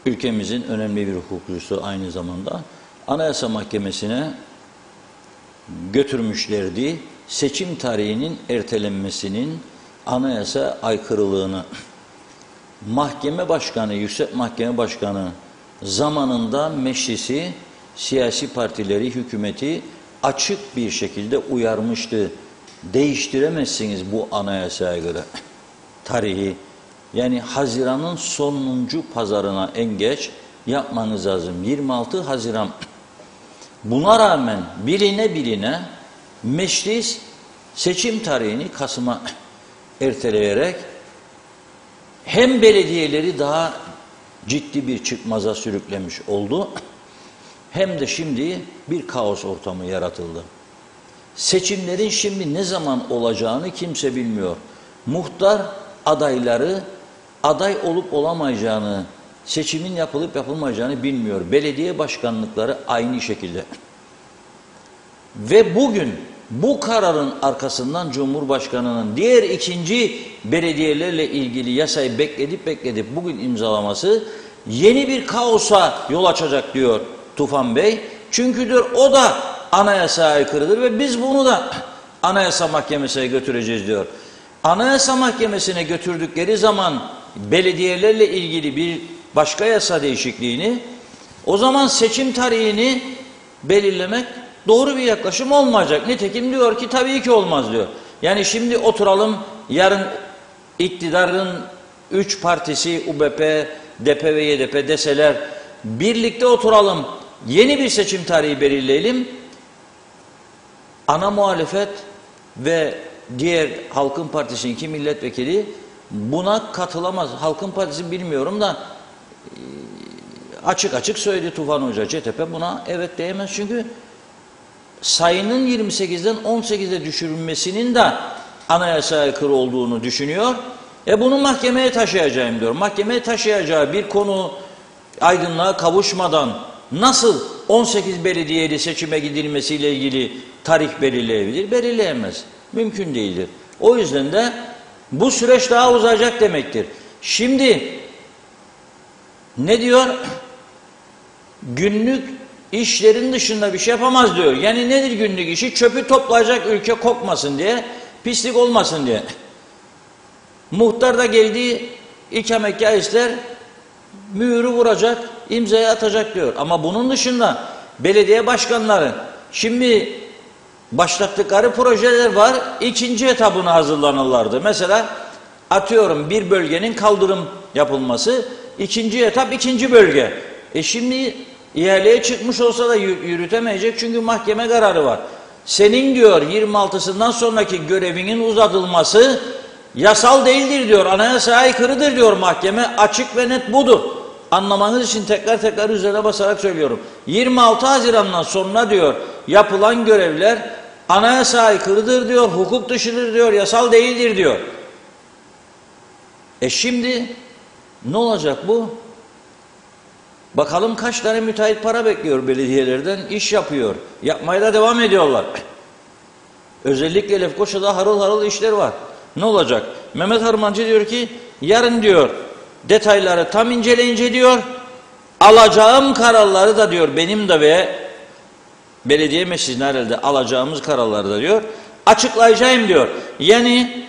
Ülkemizin önemli bir hukukçusu aynı zamanda. Anayasa Mahkemesi'ne götürmüşlerdi. Seçim tarihinin ertelenmesinin anayasa aykırılığını. Mahkeme Başkanı, Yüksek Mahkeme Başkanı zamanında meclisi, siyasi partileri, hükümeti açık bir şekilde uyarmıştı. Değiştiremezsiniz bu anayasaya göre tarihi. Yani Haziran'ın sonuncu pazarına en geç yapmanız lazım. 26 Haziran. Buna rağmen biline meclis seçim tarihini Kasım'a erteleyerek hem belediyeleri daha ciddi bir çıkmaza sürüklemiş oldu hem de şimdi bir kaos ortamı yaratıldı. Seçimlerin şimdi ne zaman olacağını kimse bilmiyor. Muhtar adayları aday olup olamayacağını, seçimin yapılıp yapılmayacağını bilmiyor. Belediye başkanlıkları aynı şekilde. Ve bugün bu kararın arkasından Cumhurbaşkanı'nın diğer ikinci belediyelerle ilgili yasayı bekledip bugün imzalaması yeni bir kaosa yol açacak diyor Tufan Bey. Çünkü diyor o da anayasaya aykırıdır ve biz bunu da Anayasa Mahkemesi'ne götüreceğiz diyor. Anayasa Mahkemesi'ne götürdükleri zaman belediyelerle ilgili bir başka yasa değişikliğini, o zaman seçim tarihini belirlemek doğru bir yaklaşım olmayacak. Nitekim diyor ki tabii ki olmaz diyor. Yani şimdi oturalım, yarın iktidarın 3 partisi UBP, DP ve YDP deseler birlikte oturalım, yeni bir seçim tarihi belirleyelim. Ana muhalefet ve diğer Halkın Partisi'nin iki milletvekili buna katılamaz. Halkın Partisi bilmiyorum da açık açık söyledi Tufan Hoca, CTP buna evet diyemez. Çünkü sayının 28'den 18'e düşürülmesinin de anayasaya aykırı olduğunu düşünüyor. Bunu mahkemeye taşıyacağım diyor. Mahkemeye taşıyacağı bir konu aydınlığa kavuşmadan nasıl 18 belediyeli seçime gidilmesiyle ilgili tarih belirleyebilir? Belirleyemez. Mümkün değildir. O yüzden de bu süreç daha uzayacak demektir. Şimdi ne diyor? Günlük işlerin dışında bir şey yapamaz diyor. Yani nedir günlük işi? Çöpü toplayacak, ülke kokmasın diye, pislik olmasın diye. Muhtar da geldiği ikametgah ister, mühürü vuracak, imzayı atacak diyor. Ama bunun dışında belediye başkanları şimdi başlattıkları projeler var. İkinci etabına hazırlanırlardı. Mesela atıyorum bir bölgenin kaldırım yapılması, ikinci etap ikinci bölge. Şimdi ihaleye çıkmış olsa da yürütemeyecek çünkü mahkeme kararı var. Senin diyor 26'sından sonraki görevinin uzatılması yasal değildir diyor. Anayasaya aykırıdır diyor mahkeme. Açık ve net budur. Anlamanız için tekrar üzerine basarak söylüyorum. 26 Haziran'dan sonra diyor yapılan görevler anayasaya aykırıdır diyor, hukuk dışıdır diyor, yasal değildir diyor. Şimdi ne olacak bu? Bakalım kaç tane müteahhit para bekliyor belediyelerden, iş yapıyor. Yapmaya da devam ediyorlar. Özellikle Lefkoşa'da harıl harıl işler var. Ne olacak? Mehmet Harmancı diyor ki yarın diyor detayları tam inceleyince diyor alacağım kararları da diyor benim de ve belediye meclisinde herhalde alacağımız kararları da diyor açıklayacağım diyor. Yani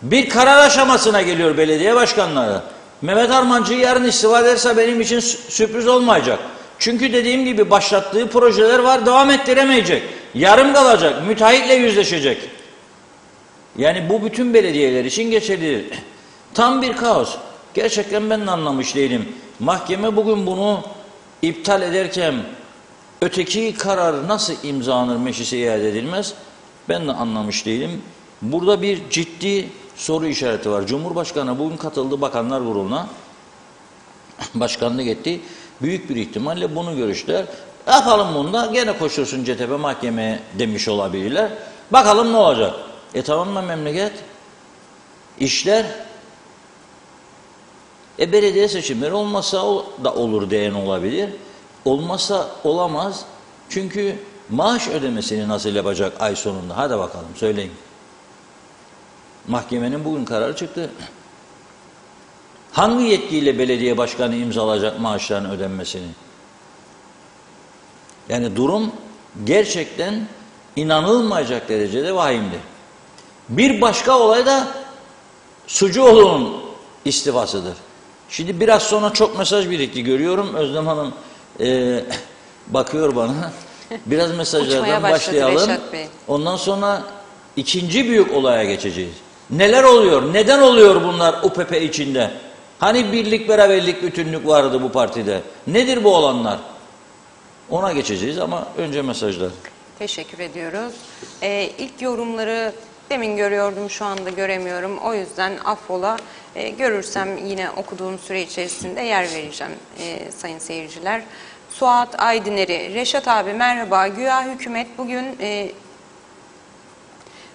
bir karar aşamasına geliyor belediye başkanları. Mehmet Harmancı yarın istifa ederse benim için sürpriz olmayacak. Çünkü dediğim gibi başlattığı projeler var, devam ettiremeyecek. Yarım kalacak, müteahhitle yüzleşecek. Yani bu bütün belediyeler için geçerlidir. Tam bir kaos. Gerçekten ben de anlamış değilim. Mahkeme bugün bunu iptal ederken öteki karar nasıl imzalanır, meclise iade edilmez? Ben de anlamış değilim. Burada bir ciddi soru işareti var. Cumhurbaşkanı bugün katıldı Bakanlar Kurulu'na. Başkanlık etti. Büyük bir ihtimalle bunu görüşler. Yapalım bunu da gene koşursun CTP mahkemeye demiş olabilirler. Bakalım ne olacak? Tamam mı memleket? İşler belediye seçimleri olmasa da olur diyen olabilir. Olmazsa olamaz. Çünkü maaş ödemesini nasıl yapacak ay sonunda? Hadi bakalım söyleyin. Mahkemenin bugün kararı çıktı. Hangi yetkiyle belediye başkanı imzalayacak maaşların ödenmesini? Yani durum gerçekten inanılmayacak derecede vahimdi. Bir başka olay da Sucuoğlu'nun istifasıdır. Şimdi biraz sonra çok mesaj birikti görüyorum. Özlem Hanım bakıyor bana. Biraz mesajlardan başlayalım. Ondan sonra ikinci büyük olaya geçeceğiz. Neler oluyor? Neden oluyor bunlar UPP içinde? Hani birlik, beraberlik, bütünlük vardı bu partide. Nedir bu olanlar? Ona geçeceğiz ama önce mesajlar. Teşekkür ediyoruz. İlk yorumları demin görüyordum, şu anda göremiyorum. O yüzden affola. Görürsem yine okuduğum süre içerisinde yer vereceğim sayın seyirciler. Suat Aydiner'i, Reşat abi merhaba. Güya hükümet bugün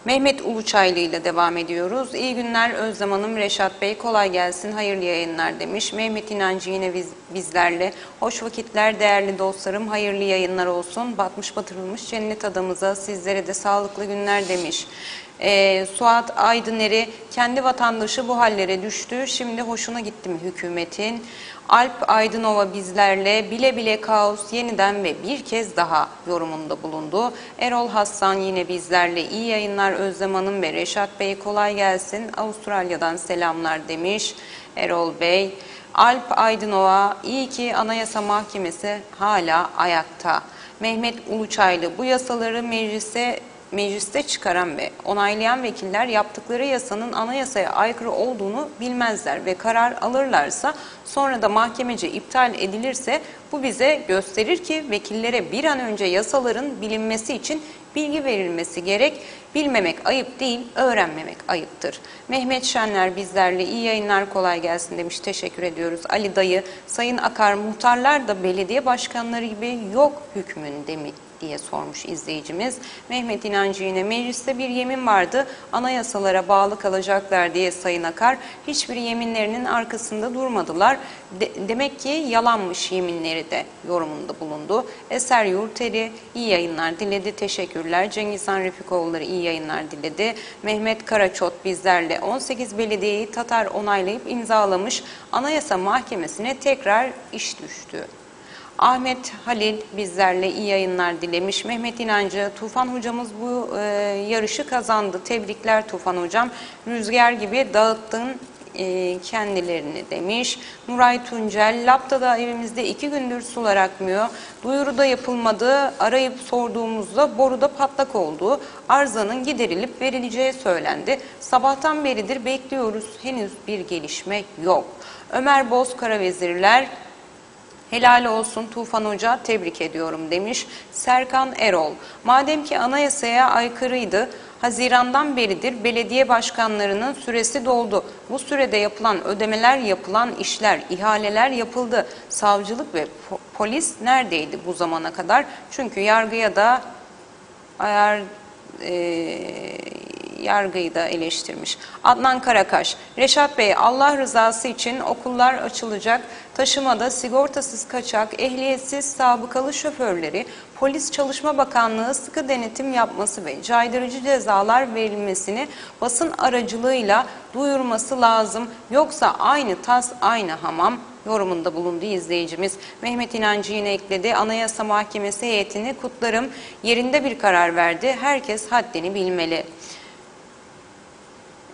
Mehmet Uluçaylı ile devam ediyoruz. İyi günler Özlem Hanım, Reşat Bey, kolay gelsin, hayırlı yayınlar demiş. Mehmet İnancı yine bizlerle. Hoş vakitler değerli dostlarım, hayırlı yayınlar olsun. Batmış batırılmış cennet adamıza, sizlere de sağlıklı günler demiş. Suat Aydıneri, kendi vatandaşı bu hallere düştü, şimdi hoşuna gitti mi hükümetin? Alp Aydınova bizlerle, bile bile kaos yeniden ve bir kez daha yorumunda bulundu. Erol Hassan yine bizlerle, iyi yayınlar Özlem Hanım ve Reşat Bey, kolay gelsin, Avustralya'dan selamlar demiş Erol Bey. Alp Aydınova, iyi ki Anayasa Mahkemesi hala ayakta. Mehmet Uluçaylı, bu yasaları mecliste çıkaran ve onaylayan vekiller yaptıkları yasanın anayasaya aykırı olduğunu bilmezler ve karar alırlarsa sonra da mahkemece iptal edilirse bu bize gösterir ki vekillere bir an önce yasaların bilinmesi için bilgi verilmesi gerek. Bilmemek ayıp değil, öğrenmemek ayıptır. Mehmet Şenler bizlerle, iyi yayınlar, kolay gelsin demiş. Teşekkür ediyoruz. Ali Dayı, Sayın Akar, muhtarlar da belediye başkanları gibi yok hükmünde mi diye sormuş izleyicimiz. Mehmet İnancı yine, mecliste bir yemin vardı, anayasalara bağlı kalacaklar diye Sayın Akar, hiçbir yeminlerinin arkasında durmadılar. Demek ki yalanmış yeminleri de yorumunda bulundu. Eser Yurteri iyi yayınlar diledi. Teşekkürler. Cengizhan Refikoğulları iyi yayınlar diledi. Mehmet Karaçot bizlerle, 18 belediyeyi Tatar onaylayıp imzalamış, Anayasa Mahkemesi'ne tekrar iş düştü. Ahmet Halil bizlerle iyi yayınlar dilemiş. Mehmet İnancı, Tufan hocamız bu yarışı kazandı. Tebrikler Tufan hocam. Rüzgar gibi dağıttın kendilerini demiş. Nuray Tuncel, Lapta'da evimizde 2 gündür sular akmıyor. Duyuru da yapılmadı. Arayıp sorduğumuzda boruda patlak oldu. Arızanın giderilip verileceği söylendi. Sabahtan beridir bekliyoruz. Henüz bir gelişme yok. Ömer Bozkara vezirler, helal olsun Tufan Hoca, tebrik ediyorum demiş. Serkan Erol, madem ki anayasaya aykırıydı, Haziran'dan beridir belediye başkanlarının süresi doldu. Bu sürede yapılan ödemeler, yapılan işler, ihaleler yapıldı. Savcılık ve polis neredeydi bu zamana kadar? Çünkü yargıya da yargıyı da eleştirmiş. Adnan Karakaş, Reşat Bey, Allah rızası için okullar açılacak, taşımada sigortasız kaçak, ehliyetsiz sabıkalı şoförleri, Polis Çalışma Bakanlığı sıkı denetim yapması ve caydırıcı cezalar verilmesini basın aracılığıyla duyurması lazım. Yoksa aynı tas aynı hamam yorumunda bulundu izleyicimiz. Mehmet İnancı yine ekledi. Anayasa Mahkemesi heyetini kutlarım. Yerinde bir karar verdi. Herkes haddini bilmeli.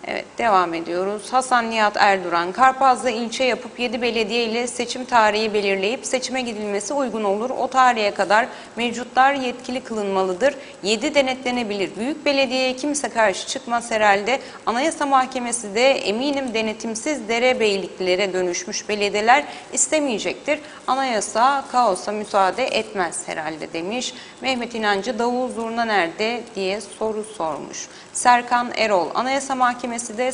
Evet, devam ediyoruz. Hasan Nihat Erduran, Karpaz'da ilçe yapıp 7 belediye ile seçim tarihi belirleyip seçime gidilmesi uygun olur. O tarihe kadar mevcutlar yetkili kılınmalıdır. 7 denetlenebilir. Büyük belediyeye kimse karşı çıkmaz herhalde. Anayasa Mahkemesi de eminim denetimsiz derebeyliklere dönüşmüş belediyeler istemeyecektir. Anayasa kaosa müsaade etmez herhalde demiş. Mehmet İnancı, davul zurna nerede diye soru sormuş. Serkan Erol, Anayasa Mahkemesi de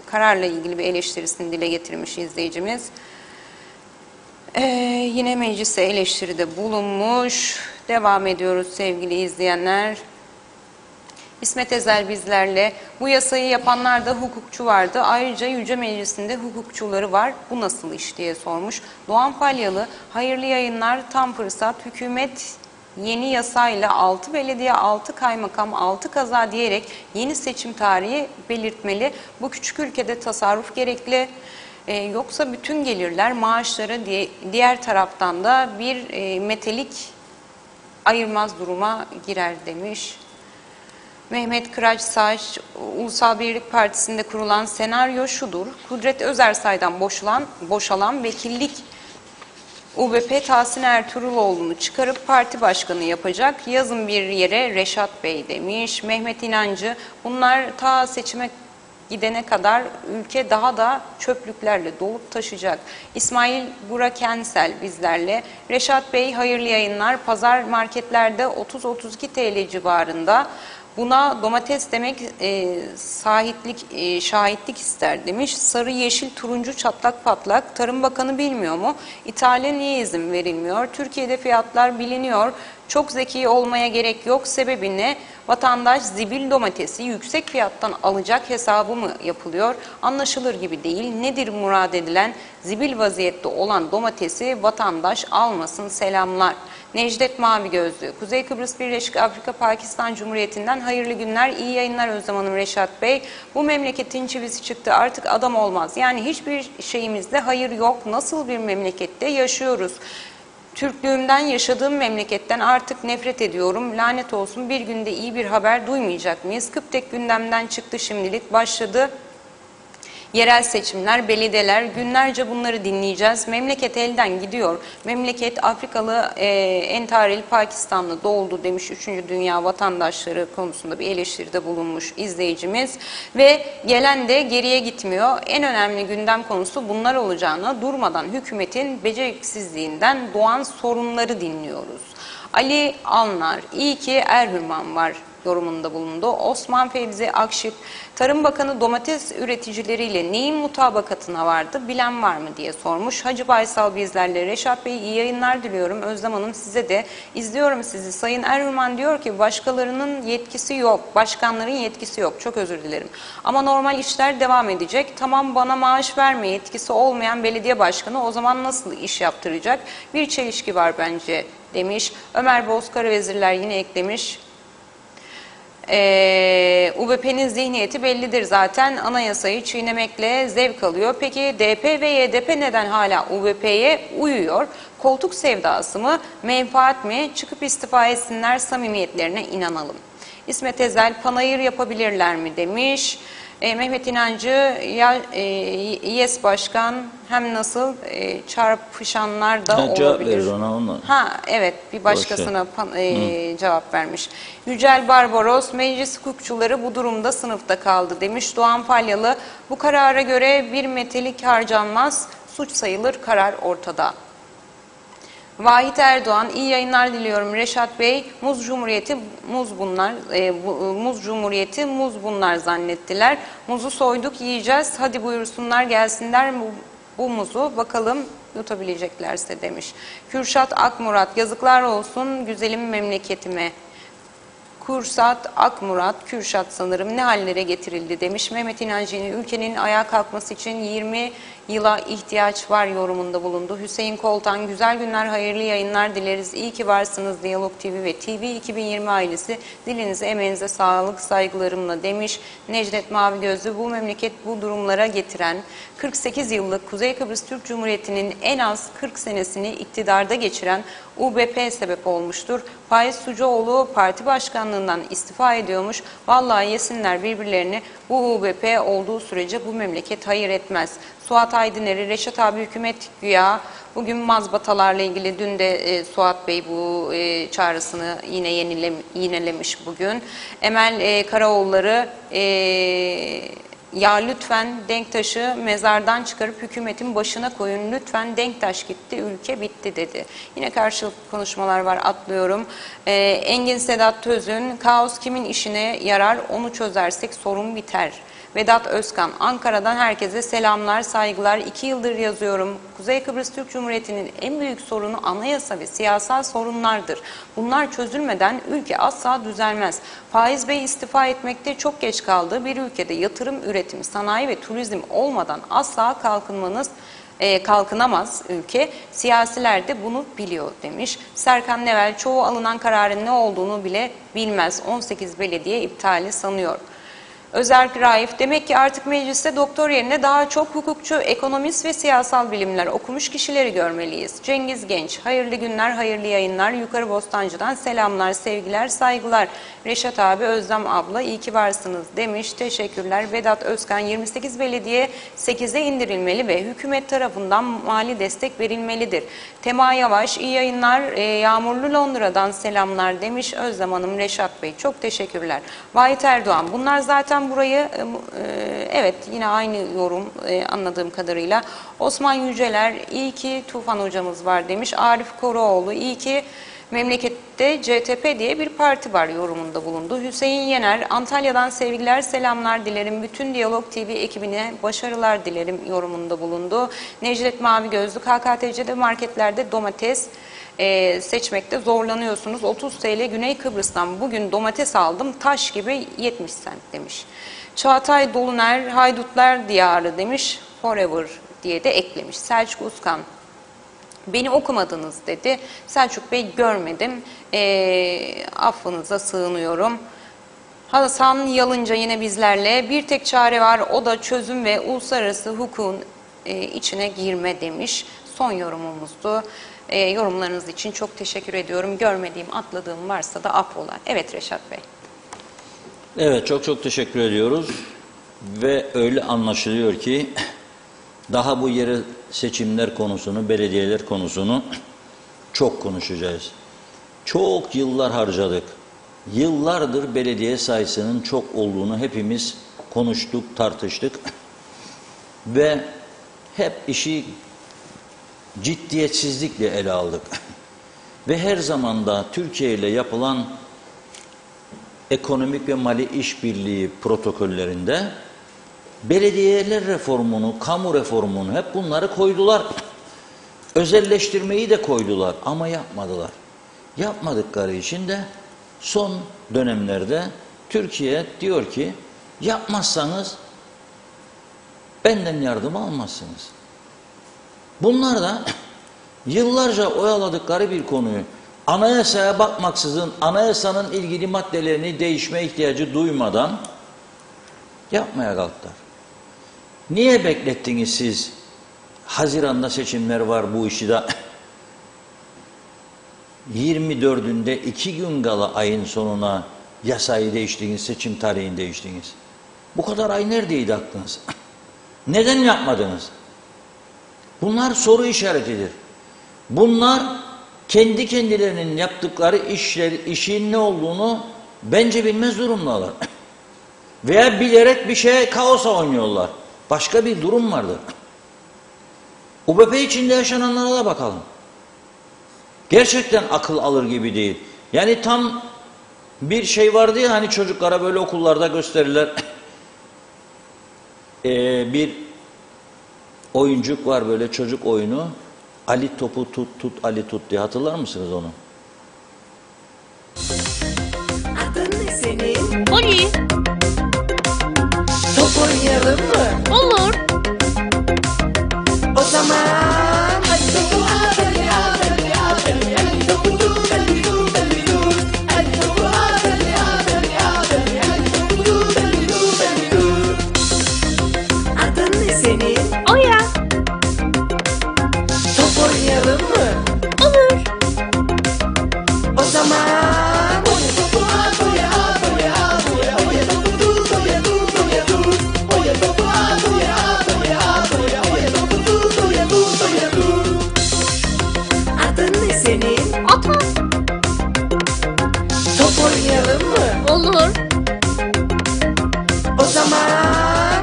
kararla ilgili bir eleştirisini dile getirmiş izleyicimiz. Yine meclise eleştiride bulunmuş. Devam ediyoruz sevgili izleyenler. İsmet Ezel bizlerle, bu yasayı yapanlar da hukukçu vardı. Ayrıca Yüce Meclisi'nde hukukçuları var. Bu nasıl iş diye sormuş. Doğan Falyalı, hayırlı yayınlar, tam fırsat, hükümet yeni yasayla 6 belediye, 6 kaymakam, 6 kaza diyerek yeni seçim tarihi belirtmeli. Bu küçük ülkede tasarruf gerekli. Yoksa bütün gelirler maaşlara, diğer taraftan da bir metelik ayırmaz duruma girer demiş. Mehmet Kıraç Saç, Ulusal Birlik Partisi'nde kurulan senaryo şudur. Kudret Özersay'dan boşalan vekillik UBP Tahsin Ertuğruloğlu'nu çıkarıp parti başkanı yapacak. Yazın bir yere Reşat Bey demiş. Mehmet İnancı, bunlar ta seçime gidene kadar ülke daha da çöplüklerle dolup taşacak. İsmail Burakensel bizlerle. Reşat Bey, hayırlı yayınlar. Pazar marketlerde 30-32 TL civarında. Buna domates demek şahitlik ister demiş. Sarı, yeşil, turuncu çatlak patlak. Tarım Bakanı bilmiyor mu? İthale niye izin verilmiyor? Türkiye'de fiyatlar biliniyor. Çok zeki olmaya gerek yok. Sebebi ne? Vatandaş zibil domatesi yüksek fiyattan alacak hesabı mı yapılıyor? Anlaşılır gibi değil. Nedir murad edilen? Zibil vaziyette olan domatesi vatandaş almasın, selamlar. Necdet Mavi Gözlü, Kuzey Kıbrıs Birleşik Afrika Pakistan Cumhuriyeti'nden hayırlı günler, iyi yayınlar Özlem Hanım, Reşat Bey. Bu memleketin çivisi çıktı, artık adam olmaz. Yani hiçbir şeyimizde hayır yok. Nasıl bir memlekette yaşıyoruz? Türklüğümden, yaşadığım memleketten artık nefret ediyorum. Lanet olsun, bir günde iyi bir haber duymayacak mıyız? Kıptek gündemden çıktı, şimdilik başladı. Yerel seçimler, belediyeler, günlerce bunları dinleyeceğiz. Memleket elden gidiyor. Memleket Afrikalı, entarili Pakistanlı doğuldu demiş 3. Dünya vatandaşları konusunda bir eleştiride bulunmuş izleyicimiz. Ve gelen de geriye gitmiyor. En önemli gündem konusu bunlar olacağına durmadan hükümetin beceriksizliğinden doğan sorunları dinliyoruz. Ali Alnar, iyi ki Erhürman var yorumunda bulundu. Osman Fevzi Akşip, Tarım Bakanı domates üreticileriyle neyin mutabakatına vardı, bilen var mı diye sormuş. Hacı Baysal bizlerle, Reşat Bey iyi yayınlar diliyorum. Özlem Hanım size de, izliyorum sizi. Sayın Erhürman diyor ki başkalarının yetkisi yok, başkanların yetkisi yok, çok özür dilerim. Ama normal işler devam edecek. Tamam, bana maaş verme yetkisi olmayan belediye başkanı o zaman nasıl iş yaptıracak? Bir çelişki var bence demiş. Ömer Bozkara Vezirler yine eklemiş. UBP'nin zihniyeti bellidir zaten, anayasayı çiğnemekle zevk alıyor. Peki DP ve YDP neden hala UBP'ye uyuyor? Koltuk sevdası mı, menfaat mi? Çıkıp istifa etsinler, samimiyetlerine inanalım. İsmet Ezel, panayır yapabilirler mi demiş. Mehmet İnancı, YES Başkan hem nasıl çarpışanlar da olabilir. Cevap verir ona onunla. Ha evet, bir başkasına cevap vermiş. Yücel Barbaros, meclis hukukçuları bu durumda sınıfta kaldı demiş. Doğan Falyalı, bu karara göre bir metelik harcanmaz, suç sayılır, karar ortada. Vahit Erdoğan, iyi yayınlar diliyorum Reşat Bey. Muz Cumhuriyeti muz bunlar, Muz Cumhuriyeti muz bunlar zannettiler. Muzu soyduk, yiyeceğiz. Hadi buyursunlar, gelsinler bu muzu, bakalım yutabileceklerse demiş. Kürşat Akmurat, yazıklar olsun güzelim memleketime. Kürşat Akmurat, Kürşat sanırım, ne hallere getirildi demiş. Mehmet İnancı'nın ülkenin ayağa kalkması için 20 yıla ihtiyaç var yorumunda bulundu. Hüseyin Koltan, güzel günler, hayırlı yayınlar dileriz. İyi ki varsınız Diyalog TV ve TV 2020 ailesi. Dilinize, emeğinize sağlık, saygılarımla demiş. Necdet Mavi Gözlü, bu memleket bu durumlara getiren 48 yıllık Kuzey Kıbrıs Türk Cumhuriyeti'nin en az 40 senesini iktidarda geçiren UBP sebep olmuştur. Faiz Sucuoğlu parti başkanlığından istifa ediyormuş. Vallahi yesinler birbirlerini, bu UBP olduğu sürece bu memleket hayır etmez. Suat Aydıner'i, Reşat abi hükümet güya bugün mazbatalarla ilgili, dün de Suat Bey bu çağrısını yine yinelemiş bugün. Emel Karaoğulları, ya lütfen Denktaş'ı mezardan çıkarıp hükümetin başına koyun. Lütfen Denktaş gitti, ülke bitti dedi. Yine karşılıklı konuşmalar var, atlıyorum. Engin Sedat Tözün, kaos kimin işine yarar, onu çözersek sorun biter. Vedat Özkan, Ankara'dan herkese selamlar, saygılar. 2 yıldır yazıyorum. Kuzey Kıbrıs Türk Cumhuriyeti'nin en büyük sorunu anayasa ve siyasal sorunlardır. Bunlar çözülmeden ülke asla düzelmez. Faiz Bey istifa etmekte çok geç kaldı. Bir ülkede yatırım, üretim, sanayi ve turizm olmadan asla kalkınamaz ülke. Siyasiler de bunu biliyor demiş. Serkan Nevel, çoğu alınan kararın ne olduğunu bile bilmez. 18 belediye iptali sanıyor. Özerk Raif, demek ki artık mecliste doktor yerine daha çok hukukçu, ekonomist ve siyasal bilimler okumuş kişileri görmeliyiz. Cengiz Genç, hayırlı günler, hayırlı yayınlar. Yukarı Bostancı'dan selamlar, sevgiler, saygılar. Reşat abi, Özlem abla, iyi ki varsınız demiş. Teşekkürler. Vedat Özkan, 28 belediye 8'e indirilmeli ve hükümet tarafından mali destek verilmelidir. Tema Yavaş, iyi yayınlar, yağmurlu Londra'dan selamlar demiş. Özlem Hanım, Reşat Bey, çok teşekkürler. Vahit Erdoğan, bunlar zaten burayı, evet yine aynı yorum anladığım kadarıyla. Osman Yüceler, iyi ki Tufan hocamız var demiş. Arif Koroğlu, iyi ki memlekette CTP diye bir parti var yorumunda bulundu. Hüseyin Yener, Antalya'dan sevgiler, selamlar dilerim. Bütün Diyalog TV ekibine başarılar dilerim yorumunda bulundu. Necdet Mavi Gözlü, KKTC'de marketlerde domates seçmekte zorlanıyorsunuz. 30 TL Güney Kıbrıs'tan bugün domates aldım taş gibi 70 cent demiş. Çağatay Doluner Haydutlar Diyarı demiş, forever diye de eklemiş. Selçuk Uskan, beni okumadınız dedi. Selçuk Bey görmedim. Affınıza sığınıyorum. Hasan Yalınca yine bizlerle. Bir tek çare var, o da çözüm ve uluslararası hukukun içine girme demiş. Son yorumumuzdu. Yorumlarınız için çok teşekkür ediyorum. Görmediğim, atladığım varsa da affola. Evet Reşat Bey. Evet, çok çok teşekkür ediyoruz. Ve öyle anlaşılıyor ki daha bu yere seçimler konusunu, belediyeler konusunu çok konuşacağız. Çok yıllar harcadık. Yıllardır belediye sayısının çok olduğunu hepimiz konuştuk, tartıştık. Ve hep işi ciddiyetsizlikle ele aldık. Ve her zaman da Türkiye ile yapılan ekonomik ve mali işbirliği protokollerinde belediyeler reformunu, kamu reformunu hep bunları koydular. Özelleştirmeyi de koydular ama yapmadılar. Yapmadıkları için de son dönemlerde Türkiye diyor ki yapmazsanız benden yardım almazsınız. Bunlar da yıllarca oyaladıkları bir konuyu anayasaya bakmaksızın, anayasanın ilgili maddelerini değişme ihtiyacı duymadan yapmaya kalktılar. Niye beklettiniz siz? Haziran'da seçimler var, bu işi de 24'ünde 2 gün kala ayın sonuna yasayı değiştiniz, seçim tarihini değiştiniz. Bu kadar ay neredeydi aklınız? Neden yapmadınız? Bunlar soru işaretidir. Bunlar kendi kendilerinin yaptıkları işin ne olduğunu bence bilmez durumdalar. Veya bilerek bir şey kaosa oynuyorlar. Başka bir durum vardır. UBP içinde yaşananlara da bakalım. Gerçekten akıl alır gibi değil. Yani tam bir şey vardı ya, hani çocuklara böyle okullarda gösterirler. Bir oyuncuk var, böyle çocuk oyunu. Ali topu tut, tut Ali tut diye, hatırlar mısınız onu? Adın ne senin? Oli, Top oynayalım mı? olur. O zaman hadi topu al, hadi al, hadi al, hadi al. Hadi topu tut, hadi tut, hadi tut. Hadi topu al, hadi al, hadi al, hadi al. Hadi topu tut, hadi tut, hadi tut. Adın ne senin? Oya, Top oynayalım mı? olur. O zaman oya topu al, oya al, oya al, oya. Oya topu tut, oya tut, oya tut. Oya topu al, oya al, oya al, oya. Oya topu tut, oya tut, oya tut. Adın ne senin? Ata, Top oynayalım mı? olur. O zaman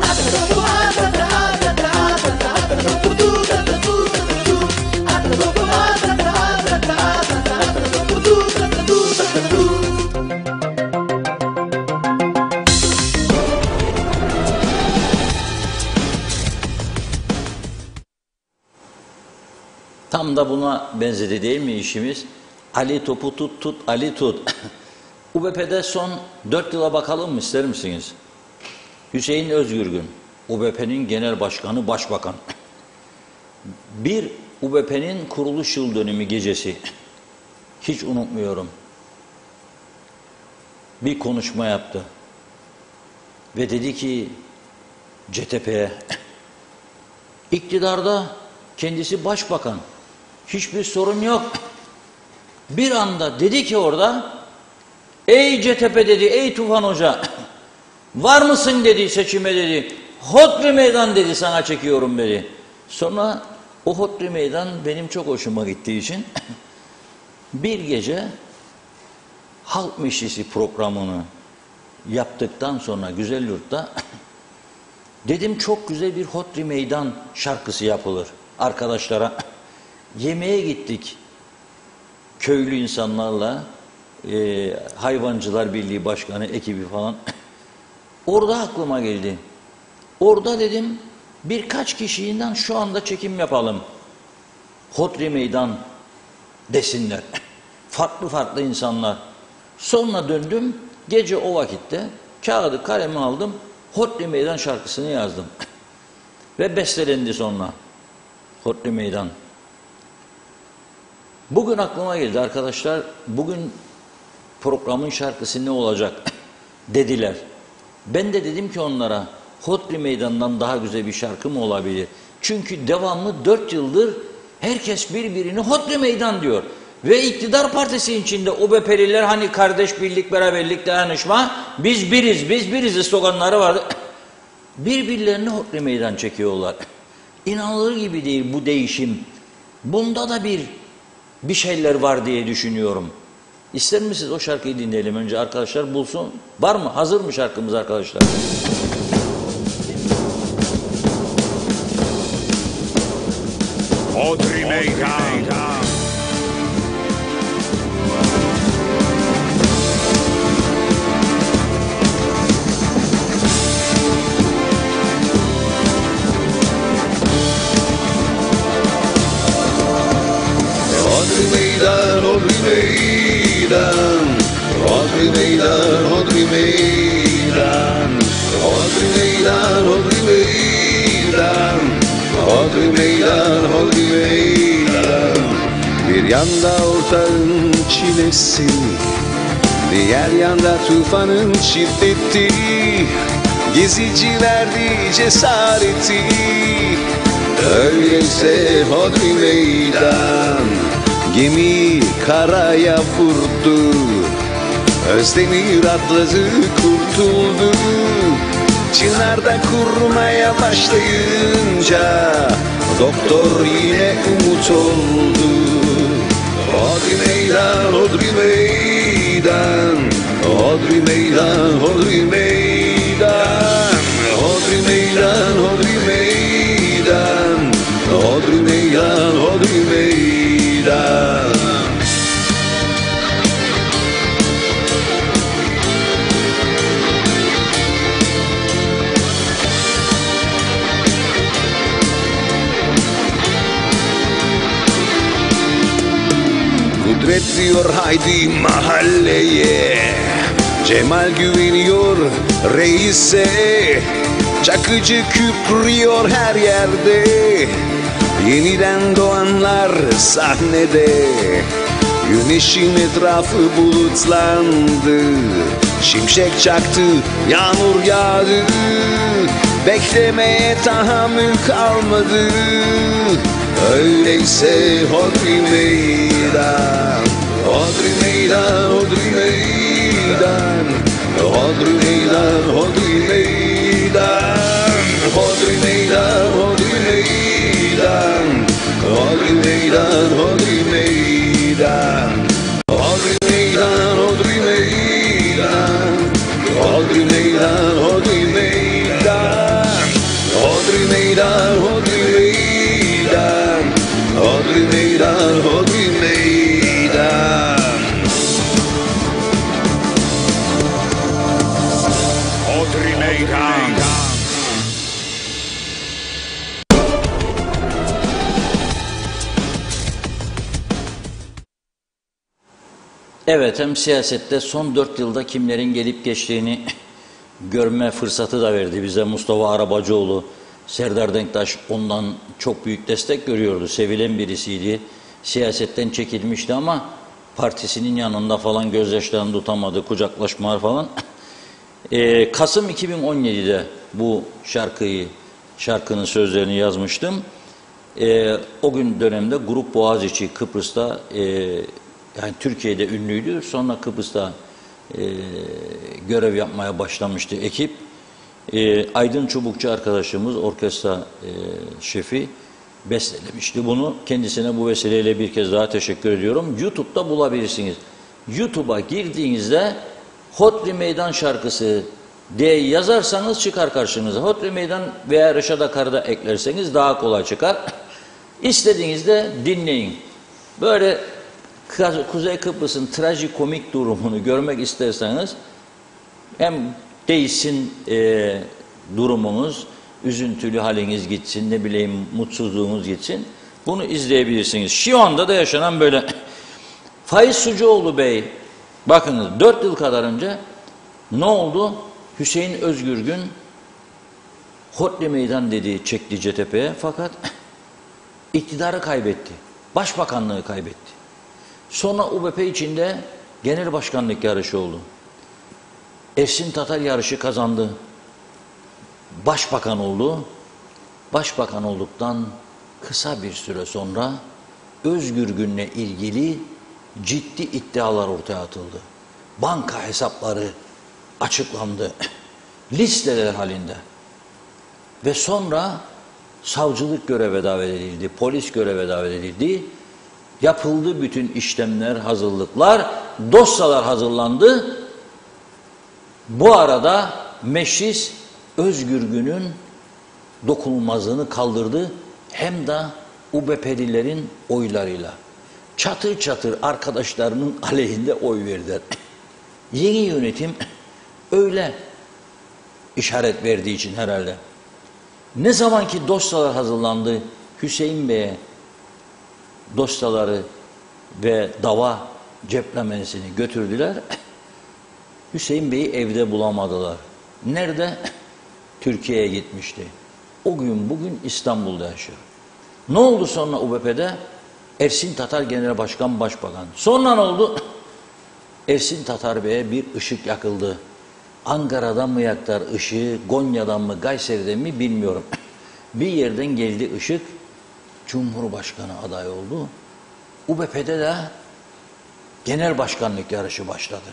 at topu at, at, at, at, at, at, at topu tut, at tut, at tut. At topu at, at, at, at, at, at topu tut, at tut, at tut. Tam da buna benzedi değil mi işimiz? Ali topu tut, tut Ali tut. UBP'de son 4 yıla bakalım mı, ister misiniz? Hüseyin Özgürgün, UBP'nin genel başkanı, başbakan. Bir UBP'nin kuruluş yıl dönümü gecesi, hiç unutmuyorum, bir konuşma yaptı. Ve dedi ki CTP'ye, iktidarda kendisi başbakan, hiçbir sorun yok. Bir anda dedi ki orada, ey CTP dedi, ey Tufan Hoca, var mısın dedi seçime dedi. Hodri meydan dedi, sana çekiyorum dedi. Sonra o hodri meydan benim çok hoşuma gittiği için bir gece Halk Meclisi programını yaptıktan sonra Güzelyurt'ta dedim çok güzel bir hodri meydan şarkısı yapılır arkadaşlara. Yemeğe gittik köylü insanlarla, Hayvancılar Birliği Başkanı ekibi falan. Orada aklıma geldi. Orada dedim birkaç kişiyle şu anda çekim yapalım. Hodri meydan desinler. Farklı farklı insanlar. Sonra döndüm, gece o vakitte kağıdı kalemi aldım, Hodri Meydan şarkısını yazdım. Ve bestelendi sonra Hodri Meydan. Bugün aklıma geldi arkadaşlar, bugün programın şarkısı ne olacak dediler. Ben de dedim ki onlara, Hodri Meydan'dan daha güzel bir şarkı mı olabilir? Çünkü devamlı 4 yıldır herkes birbirini Hodri Meydan diyor. Ve iktidar partisi içinde OBP'liler hani kardeş, birlik, beraberlik, dayanışma, biz biriz sloganları vardı. Birbirlerini Hodri Meydan çekiyorlar. İnanılır gibi değil bu değişim. Bunda da bir şeyler var diye düşünüyorum. İster misiniz o şarkıyı dinleyelim önce arkadaşlar bulsun. Var mı? Hazır mı şarkımız arkadaşlar? Hodri Meydan. Hodri Meydan, Hodri Meydan, Hodri Meydan, Hodri Meydan, Hodri Meydan, Hodri Meydan, Hodri Meydan, Hodri Meydan. Bir yanda ortağın çilesi, diğer yanda tufanın şiddeti, gezici verdi cesareti. Öyleyse Hodri Meydan, gemi karaya vurdu, Özdemir atladı kurtuldu. Çınarda kurmaya başlayınca doktor yine umut oldu. Hodri Meydan, Hodri Meydan, Hodri Meydan, Hodri Meydan, Hodri Meydan, Hodri Meydan, Hodri Meydan, Hodri Meydan. Kudret diyor haydi mahalleye, Cemal güveniyor reise, Çakıcı kükrüyor her yerde, yeniden doğanlar sahnede. Güneşin etrafı bulutlandı, şimşek çaktı, yağmur yağdı, beklemeye tahammül kalmadı. Öyleyse Hodri Meydan, Hodri Meydan, Hodri Meydan, Hodri Meydan, Hodri Meydan, Hodri Meydan, Hodri Meydan, Hodri Meydan, Hodri Meydan, Hodri Meydan, Hodri Meydan, Hodri Meydan, Hodri Meydan, Hodri Meydan, Hodri Meydan, Hodri Meydan, Hodri Meydan. Hodri Meydan. Evet, hem siyasette son 4 yılda kimlerin gelip geçtiğini görme fırsatı da verdi bize Mustafa Arabacıoğlu. Serdar Denktaş ondan çok büyük destek görüyordu. Sevilen birisiydi. Siyasetten çekilmişti ama partisinin yanında falan gözyaşlarını tutamadı, kucaklaşmalar falan. Kasım 2017'de bu şarkının sözlerini yazmıştım. O gün dönemde Grup Boğaziçi Kıbrıs'ta yani Türkiye'de ünlüydü. Sonra Kıbrıs'ta görev yapmaya başlamıştı ekip. Aydın Çubukçu arkadaşımız, orkestra şefi bestelemişti bunu. Kendisine bu vesileyle bir kez daha teşekkür ediyorum. YouTube'da bulabilirsiniz. YouTube'a girdiğinizde Hodri Meydan şarkısı diye yazarsanız çıkar karşınıza. Hodri Meydan veya Reşat Akar'ı da eklerseniz daha kolay çıkar. İstediğinizde dinleyin. Böyle Kuzey Kıbrıs'ın trajikomik durumunu görmek isterseniz hem değişsin durumunuz, üzüntülü haliniz gitsin, ne bileyim mutsuzluğunuz gitsin. Bunu izleyebilirsiniz. Şu anda da yaşanan böyle Faiz Sucuoğlu Bey, bakınız 4 yıl kadar önce ne oldu? Hüseyin Özgürgün Hodri Meydan dediği çekti CTP'ye, fakat iktidarı kaybetti. Başbakanlığı kaybetti. Sonra UBP içinde genel başkanlık yarışı oldu. Ersin Tatar yarışı kazandı. Başbakan oldu. Başbakan olduktan kısa bir süre sonra Özgürgün'le ilgili ciddi iddialar ortaya atıldı. Banka hesapları açıklandı. Listeler halinde. Ve sonra savcılık göreve davet edildi, polis göreve davet edildi. Yapıldı bütün işlemler, hazırlıklar, dosyalar hazırlandı. Bu arada meclis Özgürgün'ün dokunulmazlığını kaldırdı, hem de UBP'lilerin oylarıyla. Çatır çatır arkadaşlarının aleyhinde oy verdiler. Yeni yönetim öyle işaret verdiği için herhalde. Ne zaman ki dosyalar hazırlandı, Hüseyin Bey'e dosyaları ve dava ceplemesini götürdüler. Hüseyin Bey'i evde bulamadılar. Nerede? Türkiye'ye gitmişti. O gün bugün İstanbul'da yaşıyor. Ne oldu sonra UBP'de? Ersin Tatar Genel Başkan Başbakan. Sonra ne oldu? Ersin Tatar Bey'e bir ışık yakıldı. Ankara'dan mı yaktılar ışığı, Konya'dan mı, Kayseri'den mi bilmiyorum. Bir yerden geldi ışık, Cumhurbaşkanı adayı oldu. UBP'de de genel başkanlık yarışı başladı.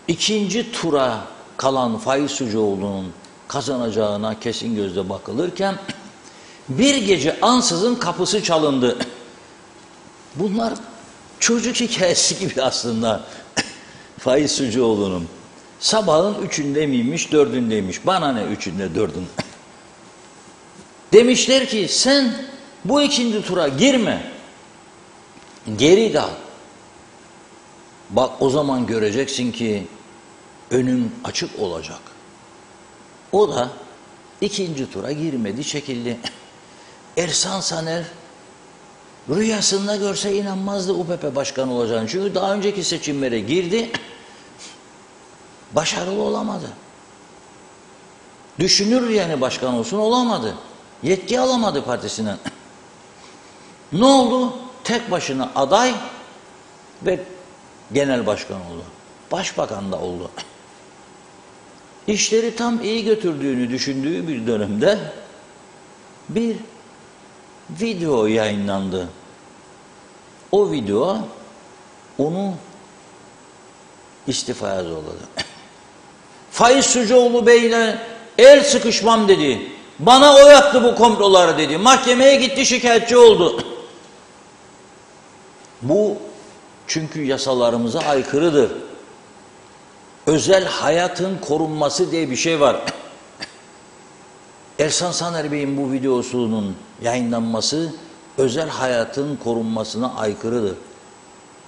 İkinci tura kalan Faiz Sucuoğlu'nun kazanacağına kesin gözle bakılırken bir gece ansızın kapısı çalındı. Bunlar çocuk hikayesi gibi aslında. Faiz Sucuoğlu'nun. Sabahın 3'ünde miymiş, 4'ündeymiş. Bana ne 3'ünde, 4'ünde. Demişler ki sen bu ikinci tura girme. Geri dal. Bak o zaman göreceksin ki önün açık olacak. O da ikinci tura girmedi, çekildi. Ersan Saner rüyasında görse inanmazdı UBP başkanı olacağını. Çünkü daha önceki seçimlere girdi, başarılı olamadı. Düşünür yani başkan olsun, olamadı. Yetki alamadı partisinden. Ne oldu? Tek başına aday ve genel başkan oldu. Başbakan da oldu. İşleri tam iyi götürdüğünü düşündüğü bir dönemde bir video yayınlandı. O video onu istifaya zorladı. Faiz Sucuoğlu Bey'le el sıkışmam dedi. Bana oy attı bu komploları dedi. Mahkemeye gitti, şikayetçi oldu. Bu çünkü yasalarımıza aykırıdır. Özel hayatın korunması diye bir şey var. Ersan Saner Bey'in bu videosunun yayınlanması özel hayatın korunmasına aykırıdır.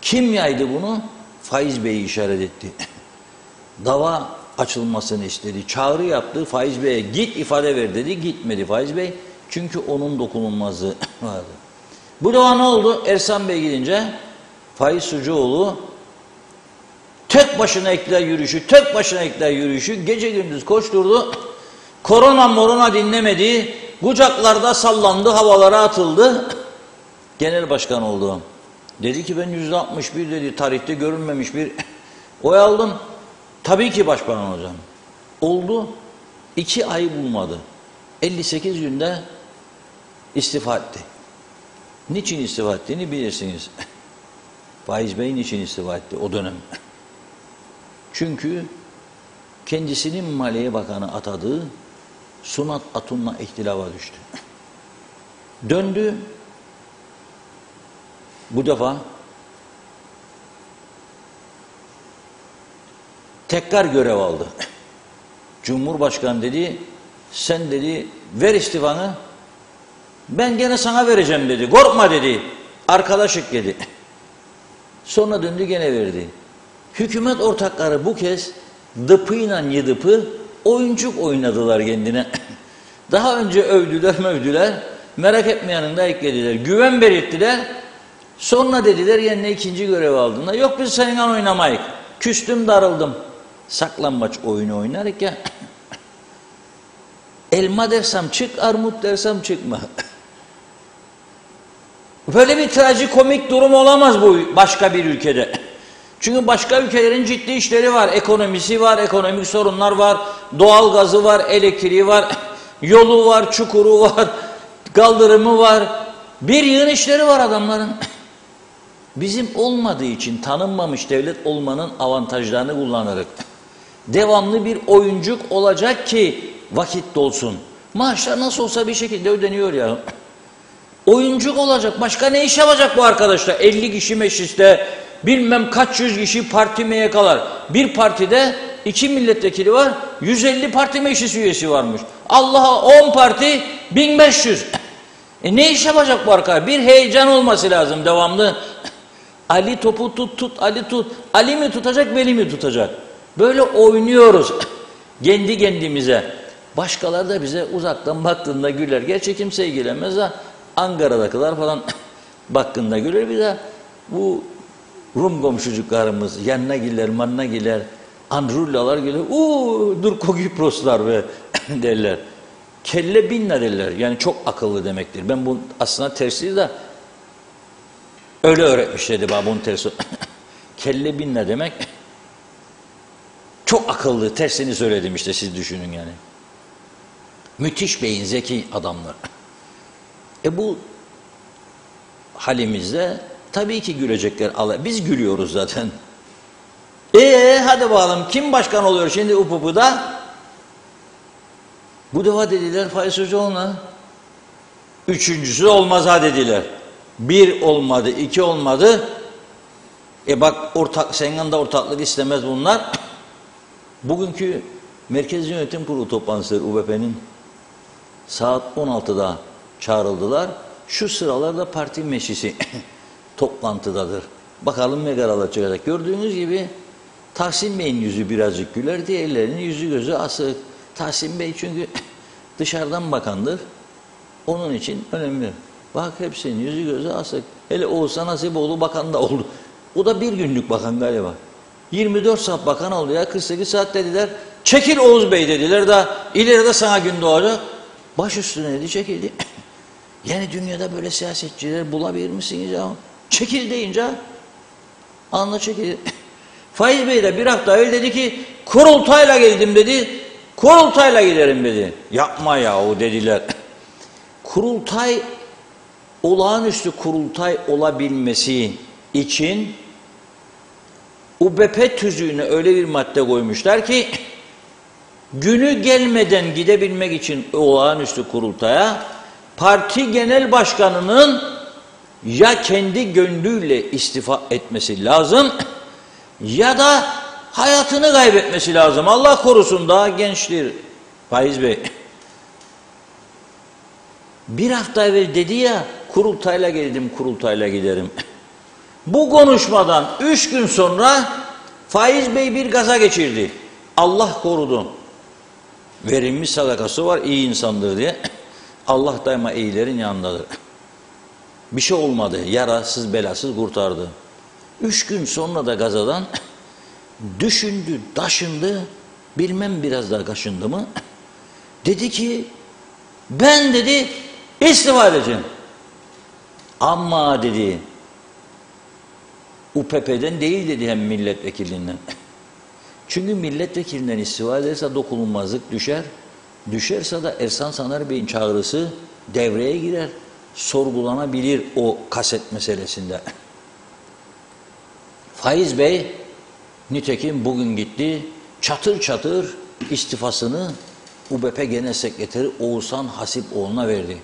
Kim yaydı bunu? Faiz Bey'i işaret etti. Dava açılmasını istedi. Çağrı yaptı. Faiz Bey'e git ifade ver dedi. Gitmedi Faiz Bey. Çünkü onun dokunulmazlığı vardı. Bu defa ne oldu? Ersan Bey gidince Faiz Sucuoğlu tek başına iktidar yürüyüşü gece gündüz koşturdu. Korona dinlemedi. Kucaklarda sallandı, havalara atıldı. Genel başkan oldu. Dedi ki ben %61 dedi, tarihte görülmemiş bir oy aldım. Tabii ki başbakan olacağım. Oldu. 2 ay bulmadı. 58 günde istifa etti. Niçin istifa ettiğini bilirsiniz. Faiz Bey niçin istifa etti o dönem? Çünkü kendisinin Maliye Bakanı atadığı Sunat Atun'la ihtilafa düştü. Döndü. Bu defa tekrar görev aldı. Cumhurbaşkanı dedi, sen dedi ver istifanı, ben gene sana vereceğim dedi, korkma dedi, arkadaşlık dedi. Sonra döndü gene verdi. Hükümet ortakları bu kez dıpıyla yıdıpı oyuncuk oynadılar kendine. Daha önce övdüler, merak etmeyenin de eklediler. Güven belirttiler. Sonra dediler yerine ikinci görev aldığında yok biz seninle oynamayık. Küstüm darıldım. Saklambaç oyunu oynarken elma dersem çık, armut dersem çıkma. Böyle bir trajikomik durum olamaz bu başka bir ülkede. Çünkü başka ülkelerin ciddi işleri var. Ekonomisi var, ekonomik sorunlar var, doğal gazı var, elektriği var, yolu var, çukuru var, kaldırımı var. Bir yığın işleri var adamların. Bizim olmadığı için tanınmamış devlet olmanın avantajlarını kullanarak devamlı bir oyuncuk olacak ki vakit dolsun. Maaşlar nasıl olsa bir şekilde ödeniyor ya. Oyuncuk olacak. Başka ne iş yapacak bu arkadaşlar? 50 kişi mecliste, bilmem kaç yüz kişi parti MYK'lar. Bir partide 2 milletvekili var, 150 parti meclis üyesi varmış. Allah'a 10 parti 1500. Ne iş yapacak bu arkadaşlar? Bir heyecan olması lazım devamlı. Ali topu tut, Ali tut. Ali mi tutacak, Veli mi tutacak? Böyle oynuyoruz kendi kendimize. Başkaları da bize uzaktan baktığında güler. Gerçi kimse ilgilenmez ha. Ankara'dakiler falan baktığında güler. Bir de bu Rum komşucuklarımız yanına gider, manına gider. Andrullalar gelir. Dur Kogiproslar be derler. Kelle binna derler. Yani çok akıllı demektir. Ben bu aslında tersi de öyle öğretmişlerdi bana bunun tersi. Kelle binna demek çok akıllı. Tersini söyledim işte siz düşünün yani. Müthiş beyin, zeki adamlar. Bu halimizde tabii ki gülecekler. Biz gülüyoruz zaten. Hadi bakalım kim başkan oluyor şimdi UPU'da? Bu defa dediler Faiz Hocaoğlu'na. Üçüncüsü olmaz ha dediler. 1 olmadı, 2 olmadı. Bak senin de ortaklık istemez bunlar. Bugünkü Merkez Yönetim Kurulu toplantısı UBP'nin saat 16'da çağrıldılar. Şu sıralarda parti meclisi toplantıdadır. Bakalım ne kararlar çıkacak. Gördüğünüz gibi Tahsin Bey'in yüzü birazcık güler, diğerlerinin yüzü gözü asık. Tahsin Bey çünkü dışarıdan bakandır. Onun için önemli. Bak hepsinin yüzü gözü asık. Hele Oğuzhan Hasipoğlu bakan da oldu. O da bir günlük bakan galiba. 24 saat bakan oldu ya. 48 saat dediler. Çekil Oğuz Bey dediler de ileride sana gün doğacak. Baş üstüne dedi çekildi. Yani dünyada böyle siyasetçiler bulabilir misiniz ya? Çekil deyince anla çekil. Faiz Bey de bir hafta evvel dedi ki kurultayla geldim dedi. Kurultayla giderim dedi. Yapma yahu dediler. Kurultay, olağanüstü kurultay olabilmesi için UBP tüzüğüne öyle bir madde koymuşlar ki günü gelmeden gidebilmek için olağanüstü kurultaya parti genel başkanının ya kendi gönlüyle istifa etmesi lazım ya da hayatını kaybetmesi lazım. Allah korusun daha gençtir Faiz Bey. Bir hafta evvel dedi ya kurultayla geldim, kurultayla giderim. Bu konuşmadan 3 gün sonra Faiz Bey bir gaza geçirdi. Allah korudu. Verilmiş sadakası var, iyi insandır diye. Allah daima iyilerin yanındadır. Bir şey olmadı, yarasız belasız kurtardı. 3 gün sonra da gazadan düşündü, taşındı, bilmem biraz daha kaşındı mı? Dedi ki, ben dedi istifa edeceğim. Ama dedi, UPP'den değil dedi hem milletvekilinden. Çünkü milletvekilinden istifa ederse dokunulmazlık düşer. Düşerse de Ersan Saner Bey'in çağrısı devreye girer. Sorgulanabilir o kaset meselesinde. Faiz Bey nitekim bugün gitti çatır çatır istifasını UBP Genel Sekreteri Oğuzhan Hasipoğlu'na verdi.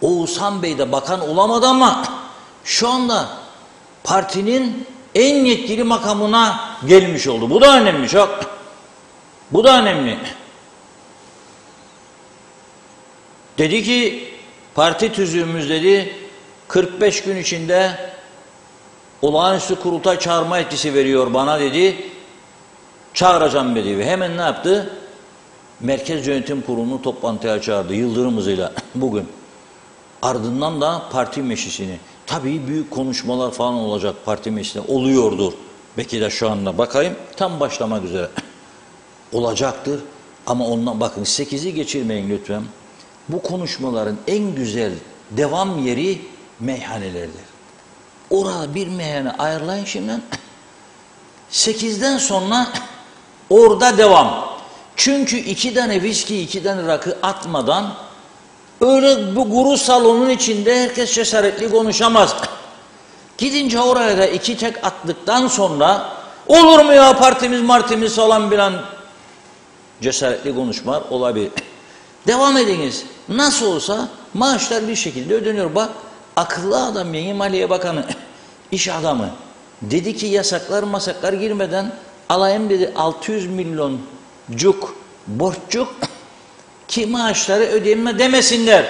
Oğuzhan Bey de bakan olamadı ama şu anda partinin en yetkili makamına gelmiş oldu. Bu da önemli çok. Bu da önemli. Dedi ki parti tüzüğümüz dedi 45 gün içinde olağanüstü kurultay çağırma etkisi veriyor bana dedi. Çağıracağım dedi ve hemen ne yaptı? Merkez Yönetim Kurulu'nu toplantıya çağırdı Yıldırım hızıyla bugün. Ardından da parti meclisini. Tabii büyük konuşmalar falan olacak parti meclisinde. Oluyordur. Belki de şu anda bakayım. Tam başlamak üzere. Olacaktır. Ama ondan bakın 8'i geçirmeyin lütfen. Bu konuşmaların en güzel devam yeri meyhanelerdir. Orada bir meyhane ayarlayın şimdiden. 8'den sonra orada devam. Çünkü 2 tane viski, 2 tane rakı atmadan öyle bu guru salonun içinde herkes cesaretli konuşamaz. Gidince oraya da 2 tek attıktan sonra olur mu ya partimiz falan bilen cesaretli konuşmalar olabilir. Devam ediniz. Nasıl olsa maaşlar bir şekilde ödeniyor. Bak akıllı adam Yeni Maliye Bakanı, iş adamı. Dedi ki yasaklar girmeden alayım dedi 600 milyoncuk borçcuk ki maaşları ödeyeme demesinler.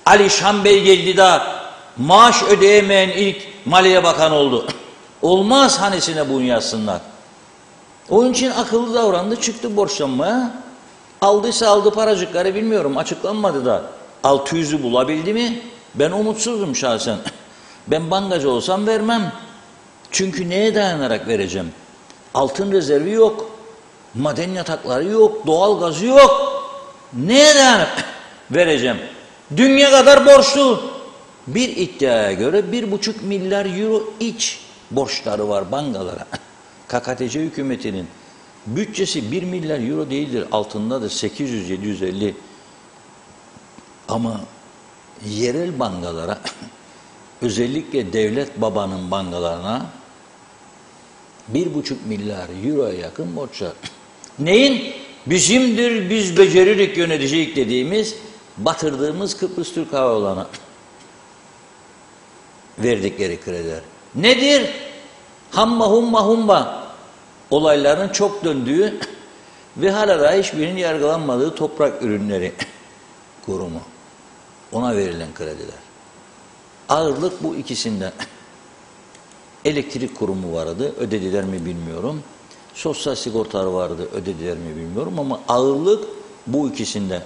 Ali Şam Bey geldi de maaş ödeyemeyen ilk Maliye Bakanı oldu. Olmaz hanesine bunu yazsınlar. Onun için akıllı davrandı, çıktı borçlanmaya. Aldıysa aldı paracıkları bilmiyorum, açıklanmadı da. 600'ü bulabildi mi? Ben umutsuzum şahsen. Ben bankacı olsam vermem. Çünkü neye dayanarak vereceğim? Altın rezervi yok. Maden yatakları yok. Doğal gazı yok. Neye dayanarak vereceğim? Dünya kadar borçlu. Bir iddiaya göre 1,5 milyar euro iç borçları var bankalara. KKTC hükümetinin bütçesi 1 milyar euro değildir. Altındadır 800-750. Ama yerel bankalara özellikle devlet babanın bankalarına 1,5 milyar euroya yakın borçlar. Neyin? Bizimdir, biz beceririk yöneticilik dediğimiz, batırdığımız Kıbrıs Türk Hava Yolları'na verdikleri krediler. Nedir? Hamma humma humba olayların çok döndüğü ve hala da hiçbirinin yargılanmadığı toprak ürünleri kurumu. Ona verilen krediler. Ağırlık bu ikisinden. Elektrik kurumu vardı, ödediler mi bilmiyorum. Sosyal sigortalar vardı, ödediler mi bilmiyorum ama ağırlık bu ikisinden.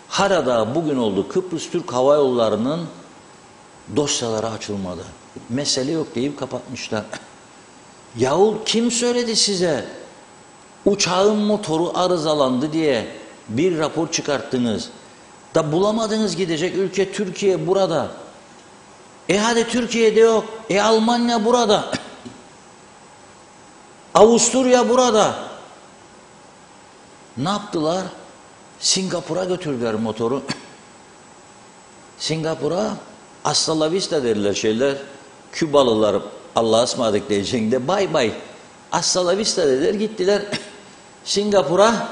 Hala bugün oldu Kıbrıs Türk Hava Yolları'nın dosyaları açılmadı. Mesele yok deyip kapatmışlar. Yahu kim söyledi size? Uçağın motoru arızalandı diye bir rapor çıkarttınız. Da bulamadınız gidecek ülke Türkiye burada. Hadi Türkiye'de yok. Almanya burada. Avusturya burada. Ne yaptılar? Singapur'a götürdüler motoru. Singapur'a hasta la vista derler şeyler. Kübalılar Allah'a ısmarladık diyeceğinde bay bay. Hasta la vista dediler gittiler. Singapur'a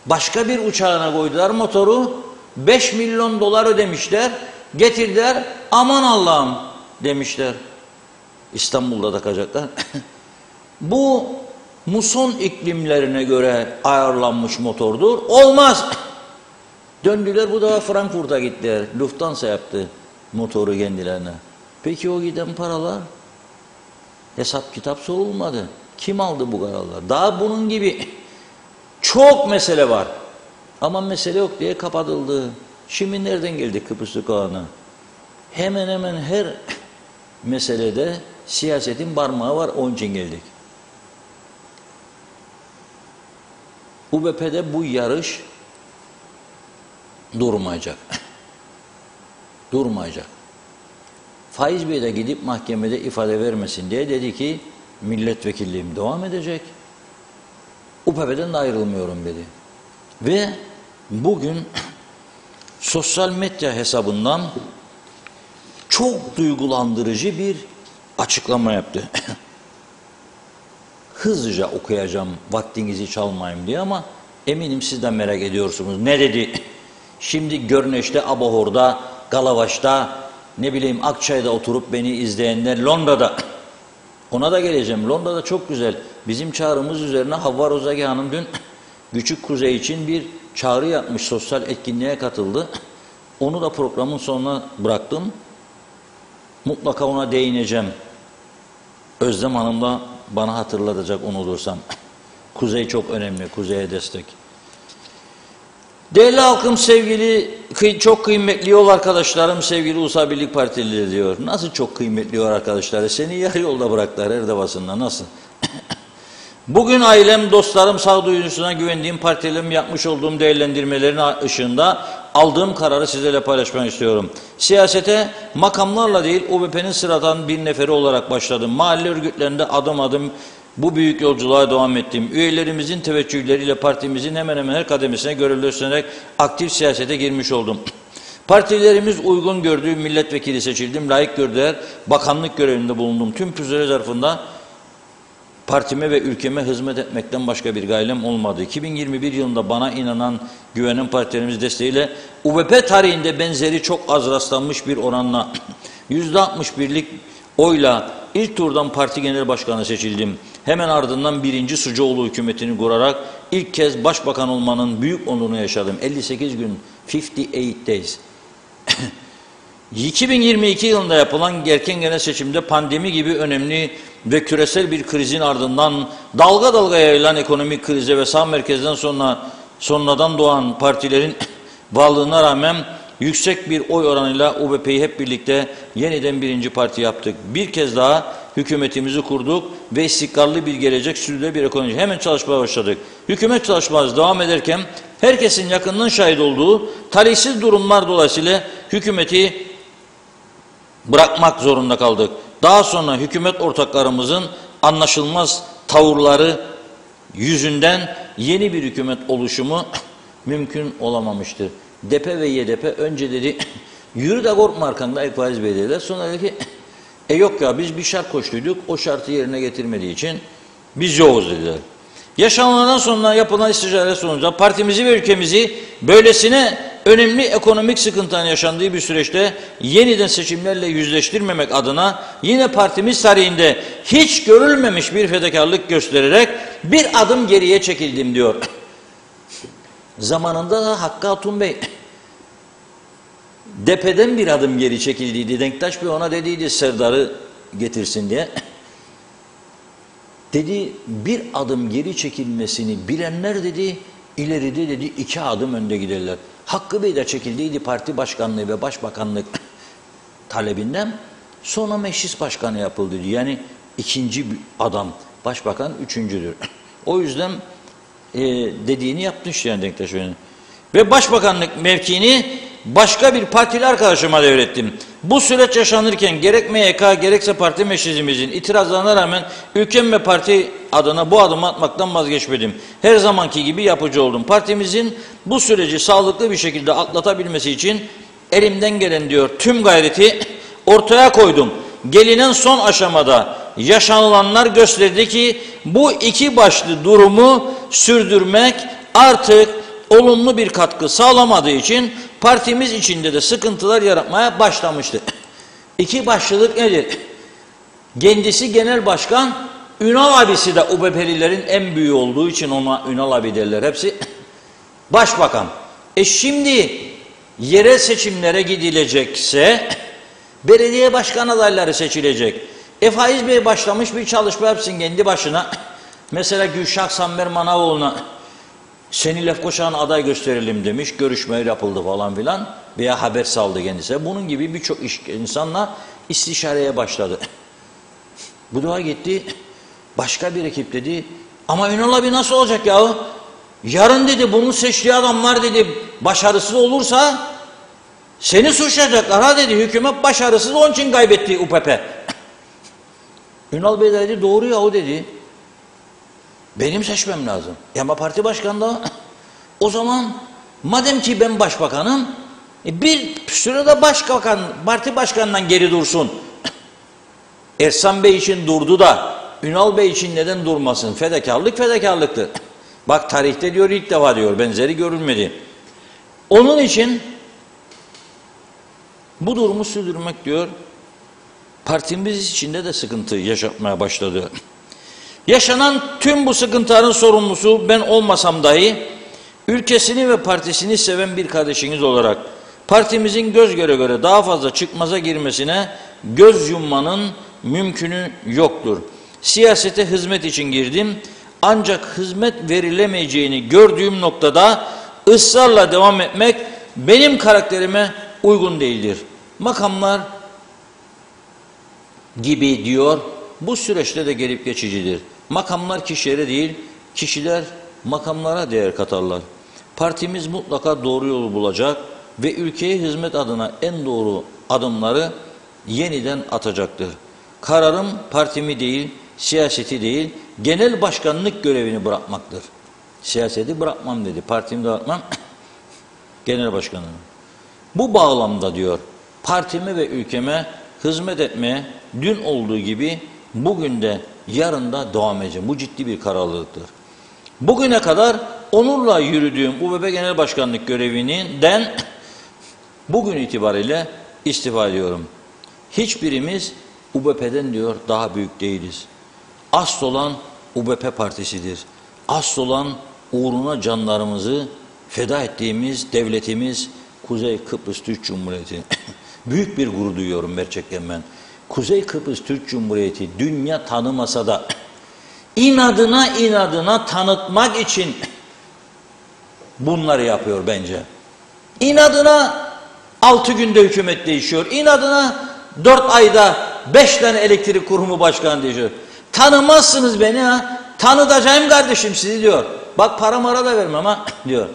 başka bir uçağına koydular motoru. 5 milyon dolar ödemişler. Getirdiler. Aman Allah'ım demişler. İstanbul'da takacaklar. Bu muson iklimlerine göre ayarlanmış motordur. Olmaz. Döndüler bu da Frankfurt'a gittiler. Lufthansa yaptı motoru kendilerine. Peki o giden paralar? Hesap kitap sorulmadı. Kim aldı bu kararlar? Daha bunun gibi çok mesele var. Ama mesele yok diye kapatıldı. Şimdi nereden geldik Kıbrıs Türk Ağa'na? Hemen hemen her meselede siyasetin parmağı var. Onun için geldik. UBP'de bu yarış durmayacak. Durmayacak. Faiz Bey de gidip mahkemede ifade vermesin diye dedi ki milletvekilliğim devam edecek. UBP'den de ayrılmıyorum dedi. Ve bugün sosyal medya hesabından çok duygulandırıcı bir açıklama yaptı. Hızlıca okuyacağım vaktinizi çalmayayım diye ama eminim siz de merak ediyorsunuz. Ne dedi? Şimdi Görneş'te, Abahor'da, Galavaş'ta, ne bileyim Akçay'da oturup beni izleyenler Londra'da. Ona da geleceğim. Londra'da çok güzel. Bizim çağrımız üzerine Havva Rozagi Hanım dün Küçük Kuzey için bir çağrı yapmış. Sosyal etkinliğe katıldı. Onu da programın sonuna bıraktım. Mutlaka ona değineceğim. Özlem Hanım da bana hatırlatacak unutursam. Kuzey çok önemli. Kuzey'e destek. Değerli halkım, sevgili, çok kıymetli yol arkadaşlarım, sevgili Ulusal Birlik Partilileri diyor. Nasıl çok kıymetli yol arkadaşları? Seni yarı yolda bıraktılar her defasında. Nasıl? Bugün ailem, dostlarım, sağduyusuna güvendiğim partilerim yapmış olduğum değerlendirmelerin ışığında aldığım kararı sizlerle paylaşmak istiyorum. Siyasete makamlarla değil, UBP'nin sıradan bir neferi olarak başladım. Mahalle örgütlerinde adım adım bu büyük yolculuğa devam ettim. Üyelerimizin teveccühleriyle partimizin hemen hemen her kademesine görevli üstlenerek aktif siyasete girmiş oldum. Partilerimiz uygun gördüğü milletvekili seçildim, layık gördüler, bakanlık görevinde bulundum. Tüm süre zarfında partime ve ülkeme hizmet etmekten başka bir gayem olmadı. 2021 yılında bana inanan, güvenen partilerimiz desteğiyle UBP tarihinde benzeri çok az rastlanmış bir oranla %61'lik oyla ilk turdan parti genel başkanı seçildim. Hemen ardından 1. Sucuoğlu hükümetini kurarak ilk kez başbakan olmanın büyük onurunu yaşadım. 58 gün, 58 days. 2022 yılında yapılan erken genel seçimde pandemi gibi önemli ve küresel bir krizin ardından dalga dalga yayılan ekonomik krize ve sağ merkezden sonradan doğan partilerin varlığına rağmen yüksek bir oy oranıyla UBP'yi hep birlikte yeniden birinci parti yaptık. Bir kez daha hükümetimizi kurduk ve istikrarlı bir gelecek, sürdürülebilir bir ekonomi. Hemen çalışmaya başladık. Hükümet çalışması devam ederken herkesin yakından şahit olduğu talihsiz durumlar dolayısıyla hükümeti bırakmak zorunda kaldık. Daha sonra hükümet ortaklarımızın anlaşılmaz tavırları yüzünden yeni bir hükümet oluşumu mümkün olamamıştır. DP ve YDP önce dedi yürü de korkma arkanda Ek Faiz Bey dediler. Sonra dedi ki yok ya biz bir şart koştuyduk, o şartı yerine getirmediği için biz yokuz dediler. Yaşananlardan sonra yapılan istişareler sonucunda partimizi ve ülkemizi böylesine önemli ekonomik sıkıntıların yaşandığı bir süreçte yeniden seçimlerle yüzleştirmemek adına yine partimiz tarihinde hiç görülmemiş bir fedakarlık göstererek bir adım geriye çekildim diyor. Zamanında da Hakkı Hatun Bey DP'den bir adım geri çekildiydi. Denktaş Bey ona dediydi Serdar'ı getirsin diye. Dedi bir adım geri çekilmesini bilenler dedi ileride dedi 2 adım önde giderler. Hakkı Bey de çekildiydi parti başkanlığı ve başbakanlık talebinden, sonra meclis başkanı yapıldı. Yani ikinci adam, başbakan üçüncüdür. O yüzden dediğini yapmış yani Denktaş Bey'in. Ve başbakanlık mevkiini başka bir partili arkadaşıma devrettim. Bu süreç yaşanırken gerek MYK gerekse parti meclisimizin itirazlarına rağmen ülkem ve parti adına bu adımı atmaktan vazgeçmedim. Her zamanki gibi yapıcı oldum. Partimizin bu süreci sağlıklı bir şekilde atlatabilmesi için elimden gelen diyor tüm gayreti ortaya koydum. Gelinen son aşamada yaşanılanlar gösterdi ki bu iki başlı durumu sürdürmek artık olumlu bir katkı sağlamadığı için partimiz içinde de sıkıntılar yaratmaya başlamıştı. İki başlılık nedir? Kendisi genel başkan, Ünal abisi de UBP'lilerin en büyüğü olduğu için ona Ünal abi derler hepsi. Başbakan. Şimdi yerel seçimlere gidilecekse belediye başkan adayları seçilecek. Faiz Bey başlamış bir çalışma yapsın kendi başına. Mesela Gülşah Sammer Manavoğlu'na seni Lefkoşa'nın aday gösterelim demiş. Görüşme yapıldı falan filan. Veya haber saldı kendisi. Bunun gibi birçok insanla istişareye başladı. Bu da gitti. Başka bir ekip dedi. Ama Ünal abi nasıl olacak yahu? Yarın dedi bunun seçtiği adamlar dedi başarısız olursa seni suçlayacaklar ha dedi. Hükümet başarısız onun için kaybetti UPP. Ünal Bey dedi doğru yahu dedi. Benim seçmem lazım. Ama parti başkanı da o zaman madem ki ben başbakanım bir sürede parti başkanından geri dursun. Ersan Bey için durdu da Ünal Bey için neden durmasın? Fedakarlık fedakarlıktır. Bak tarihte diyor ilk defa diyor benzeri görülmedi. Onun için bu durumu sürdürmek diyor partimiz içinde de sıkıntı yaşatmaya başladı. Yaşanan tüm bu sıkıntıların sorumlusu ben olmasam dahi ülkesini ve partisini seven bir kardeşiniz olarak partimizin göz göre göre daha fazla çıkmaza girmesine göz yummanın mümkünü yoktur. Siyasete hizmet için girdim ancak hizmet verilemeyeceğini gördüğüm noktada ısrarla devam etmek benim karakterime uygun değildir. Makamlar gibi diyor, bu süreçte de gelip geçicidir. Makamlar kişilere değil, kişiler makamlara değer katarlar. Partimiz mutlaka doğru yolu bulacak ve ülkeye hizmet adına en doğru adımları yeniden atacaktır. Kararım partimi değil, siyaseti değil, genel başkanlık görevini bırakmaktır. Siyaseti bırakmam dedi, partimi de bırakmam, genel başkanını. Bu bağlamda diyor, partime ve ülkeme hizmet etmeye dün olduğu gibi bugün de yarın da devam edeceğim. Bu ciddi bir kararlılıktır. Bugüne kadar onurla yürüdüğüm UBP Genel Başkanlık görevinden bugün itibariyle istifa ediyorum. Hiçbirimiz UBP'den diyor daha büyük değiliz. Asıl olan UBP Partisi'dir. Asıl olan uğruna canlarımızı feda ettiğimiz devletimiz Kuzey Kıbrıs Türk Cumhuriyeti. Büyük bir gurur duyuyorum gerçekten ben. Kuzey Kıbrıs Türk Cumhuriyeti dünya tanımasa da inadına tanıtmak için bunları yapıyor bence. İnadına 6 günde hükümet değişiyor. İnadına 4 ayda 5 tane elektrik kurumu başkanı değişiyor. Tanımazsınız beni ha. Tanıtacağım kardeşim sizi diyor. Bak para mara da vermem ha diyor.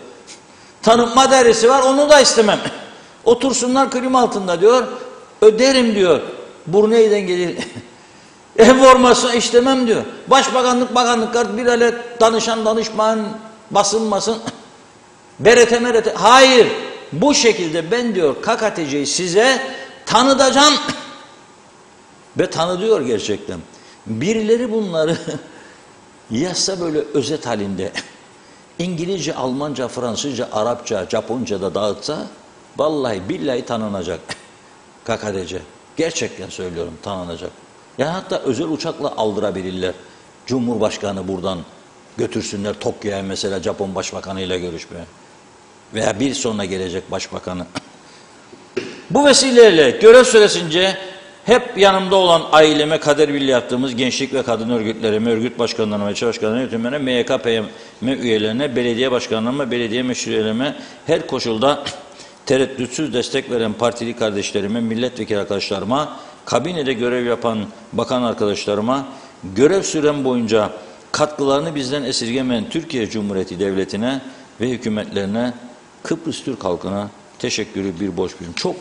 Tanıtma dairesi var onu da istemem. Otursunlar klima altında diyor. Öderim diyor. Burneyden gelir. Ev formasyon istemem diyor. Başbakanlık, bakanlıklar bir ele danışman, basılmasın. Berete merete. Hayır. Bu şekilde ben diyor KKTC'yi size tanıtacağım. Ve tanıtıyor gerçekten. Birileri bunları yazsa böyle özet halinde İngilizce, Almanca, Fransızca, Arapça, Japonca da dağıtsa vallahi billahi tanınacak KKTC. Gerçekten söylüyorum tanınacak. Yani hatta özel uçakla aldırabilirler. Cumhurbaşkanı buradan götürsünler Tokyo'ya mesela Japon Başbakanı'yla görüşmeye. Veya bir sonra gelecek başbakanı. Bu vesileyle görev süresince hep yanımda olan aileme kader birliği yaptığımız gençlik ve kadın örgütlerime, örgüt başkanlarına, ilçe başkanlarına, yönetimlerine, MYK, PM üyelerine, belediye başkanlarıma, belediye meşru üyelerime her koşulda tereddütsüz destek veren partili kardeşlerime, milletvekili arkadaşlarıma, kabinede görev yapan bakan arkadaşlarıma, görev sürem boyunca katkılarını bizden esirgemeyen Türkiye Cumhuriyeti Devleti'ne ve hükümetlerine, Kıbrıs Türk halkına teşekkürü bir borç biliyorum. Çok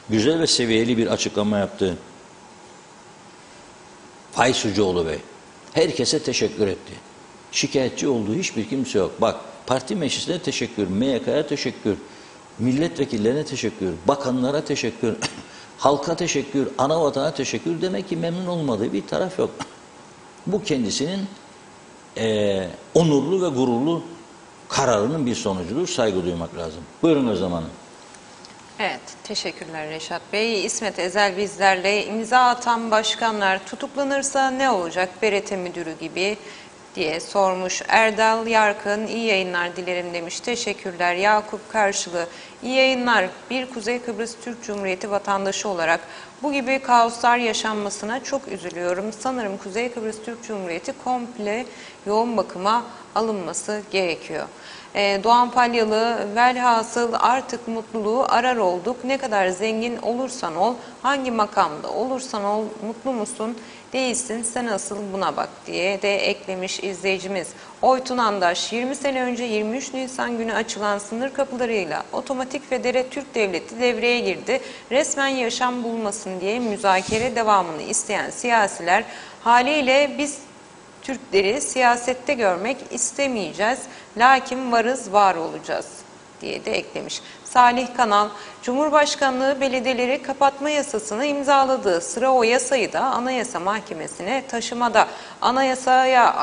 güzel ve seviyeli bir açıklama yaptı Faik Sucuoğlu Bey. Herkese teşekkür etti. Şikayetçi olduğu hiçbir kimse yok. Bak parti meclisine teşekkür, MYK'ya teşekkür, milletvekillerine teşekkür, bakanlara teşekkür, halka teşekkür, ana vatana teşekkür. Demek ki memnun olmadığı bir taraf yok. Bu kendisinin onurlu ve gururlu kararının bir sonucudur. Saygı duymak lazım. Buyurun o zaman. Evet, teşekkürler Reşat Bey. İsmet Ezel bizlerle imza atan başkanlar tutuklanırsa ne olacak BRT müdürü gibi diye sormuş. Erdal Yarkın iyi yayınlar dilerim demiş. Teşekkürler. Yakup Karşılı iyi yayınlar. Bir Kuzey Kıbrıs Türk Cumhuriyeti vatandaşı olarak bu gibi kaoslar yaşanmasına çok üzülüyorum. Sanırım Kuzey Kıbrıs Türk Cumhuriyeti komple yoğun bakıma alınması gerekiyor. Doğan Palyalı, velhasıl artık mutluluğu arar olduk. Ne kadar zengin olursan ol, hangi makamda olursan ol, mutlu musun? Değilsin, sen asıl buna bak diye de eklemiş izleyicimiz. Oytun Andaş, 20 sene önce 23 Nisan günü açılan sınır kapılarıyla otomatik federe Türk Devleti devreye girdi. Resmen yaşam bulmasın diye müzakere devamını isteyen siyasiler haliyle biz Türkleri siyasette görmek istemeyeceğiz. Lakin varız, var olacağız diye de eklemiş. Salih Kanal, Cumhurbaşkanlığı belediyeleri kapatma yasasını imzaladığı sıra o yasayı da Anayasa Mahkemesi'ne taşımada. Anayasaya